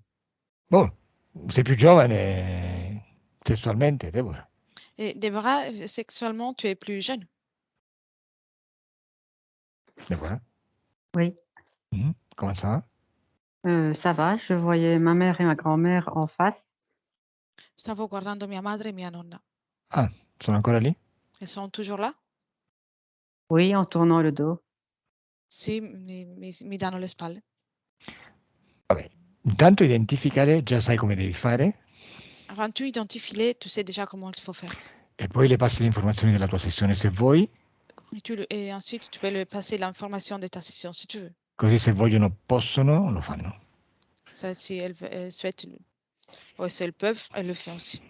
Boh, sei più giovane sessualmente, Deborah. Et Déborah, sexuellement, tu es plus jeune. Deborah? Oui, Mhm. Comment ça va? ça va, je voyais ma mère et ma grand-mère en face. Stavo guardando mia madre e mia nonna. Ah, sono ancora lì? Elles sont toujours là? Oui, en tournant le dos. Sì, mi danno le spalle. Vabbè, intanto identificale, già sai come devi fare, Avant tu identifies-les, tu sais déjà comment il faut faire. e poi le passi le informazioni della tua sessione se vuoi, Et ensuite, tu peux lui passer l'information de ta session si tu veux. così se vogliono possono, lo fanno. Ça, si elles souhaitent, ou si elles peuvent, elles le font aussi.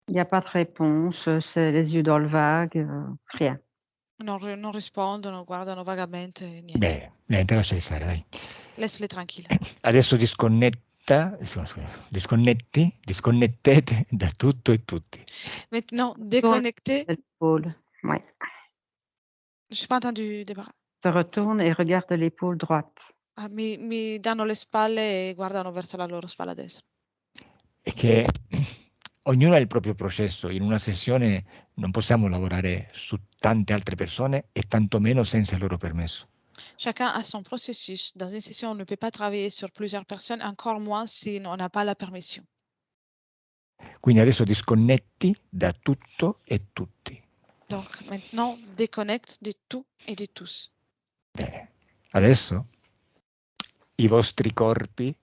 Il n'y a pas de réponse, c'est les yeux dans le vague, rien. Non rispondono, guardano vagamente, niente. Beh, niente, lasciali stare, dai. Laisse-les tranquilles. Adesso disconnettete da tutto e tutti. Maintenant, déconnecté. L'épaule, ouais. Je n'ai pas entendu, Deborah. Se retourne et regarde l'épaule droite. Ah, mi danno le spalle e guardano verso la loro spalla destra. E che ognuno ha il proprio processo. In una sessione non possiamo lavorare su tante altre persone e tantomeno senza il loro permesso. Chacun a son processus. Dans une session, on ne peut pas travailler sur plusieurs personnes, encore moins si on n'a pas la permission. Quindi adesso disconnetti da tutto e tutti. Donc maintenant, déconnecte de tout et de tous. Bene. Adesso i vostri corpi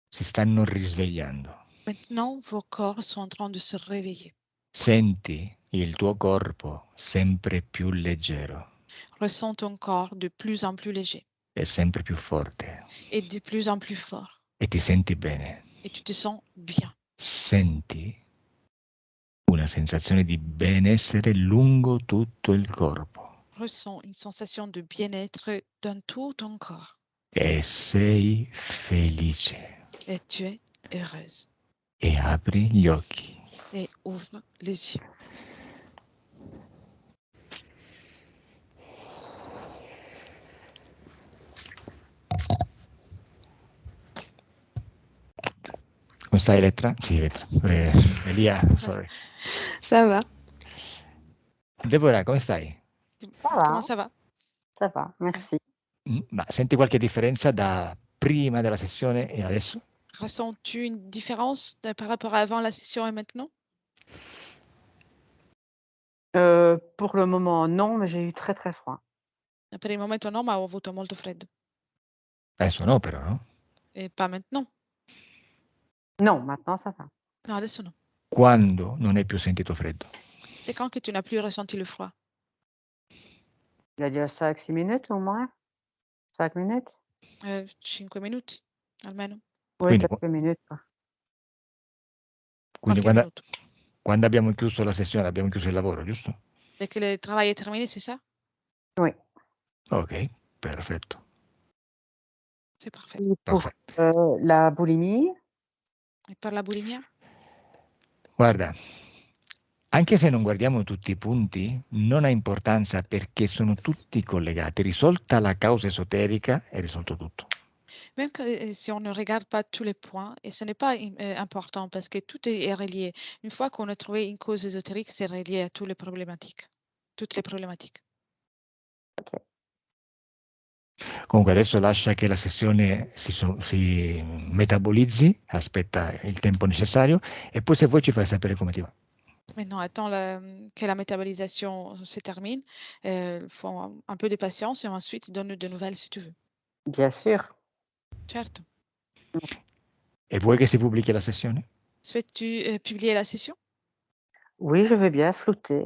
si stanno risvegliando. Maintenant, vos corps sont en train de se réveiller. Senti il tuo corpo sempre più leggero Ressens ton corps de plus en plus léger e sempre più forte et de plus en plus fort. e ti senti bene. Et tu te sens bien. senti una sensazione di benessere lungo tutto il corpo Ressens une sensation de bien-être dans tout ton corps e sei felice et tu es heureuse e apri gli occhi. et ouvre les yeux. Come stai Elettra? Sì, Elettra. Elia, sorry. Ça va. Deborah, come stai? Ça va, Comment ça va? ça va, merci. Ma senti qualche differenza da prima della sessione e adesso? Ressens-tu une différence par rapport à avant la session et maintenant? Pour le moment, non, mais j'ai eu très, très froid. Per il momento no, ma ho avuto molto freddo. Adesso no, però, no? E pas maintenant. Non, maintenant ça va. No, adesso no. Quando non hai più sentito freddo? C'est quand que tu n'as plus ressenti le froid? Il y a déjà 5-6 minutes au moins. 5 minutes? 5 minuti almeno. Oui, Quindi, quelques minutes, quoi. quindi Qualche minuto. quando abbiamo chiuso la sessione, abbiamo chiuso il lavoro, giusto? Dès que le travail est terminé, c'est ça? Oui. Ok, perfetto. C'est parfait. Et pour Perfetto. la boulimie? E per la bulimia? Guarda, anche se non guardiamo tutti i punti, non ha importanza perché sono tutti collegati. Risolta la causa esoterica, è risolto tutto. Même que, si on ne regarde pas tous les points, et ce n'est pas important parce que tout est relié. Une fois qu'on a trouvé une cause ésotérique, c'est relié à toutes les problématiques. Toutes les problématiques. Ok. Comunque adesso lascia che la sessione si metabolizzi, aspetta il tempo necessario e poi se vuoi ci fai sapere come ti va. Maintenant, attends que la métabolisation se termine. Faut un peu de patience et ensuite donne de nouvelles si tu veux. Bien sûr. Certo. E vuoi che si pubblichi la sessione? Souhaites-tu publier la session? Oui, je veux bien flouter.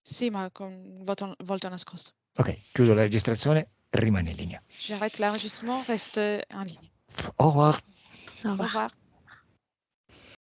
Sì, ma con volto nascosto. Ok, chiudo la registrazione, rimani in linea. J'arrête l'enregistrement, reste en ligne. Au revoir. Au Au revoir. revoir.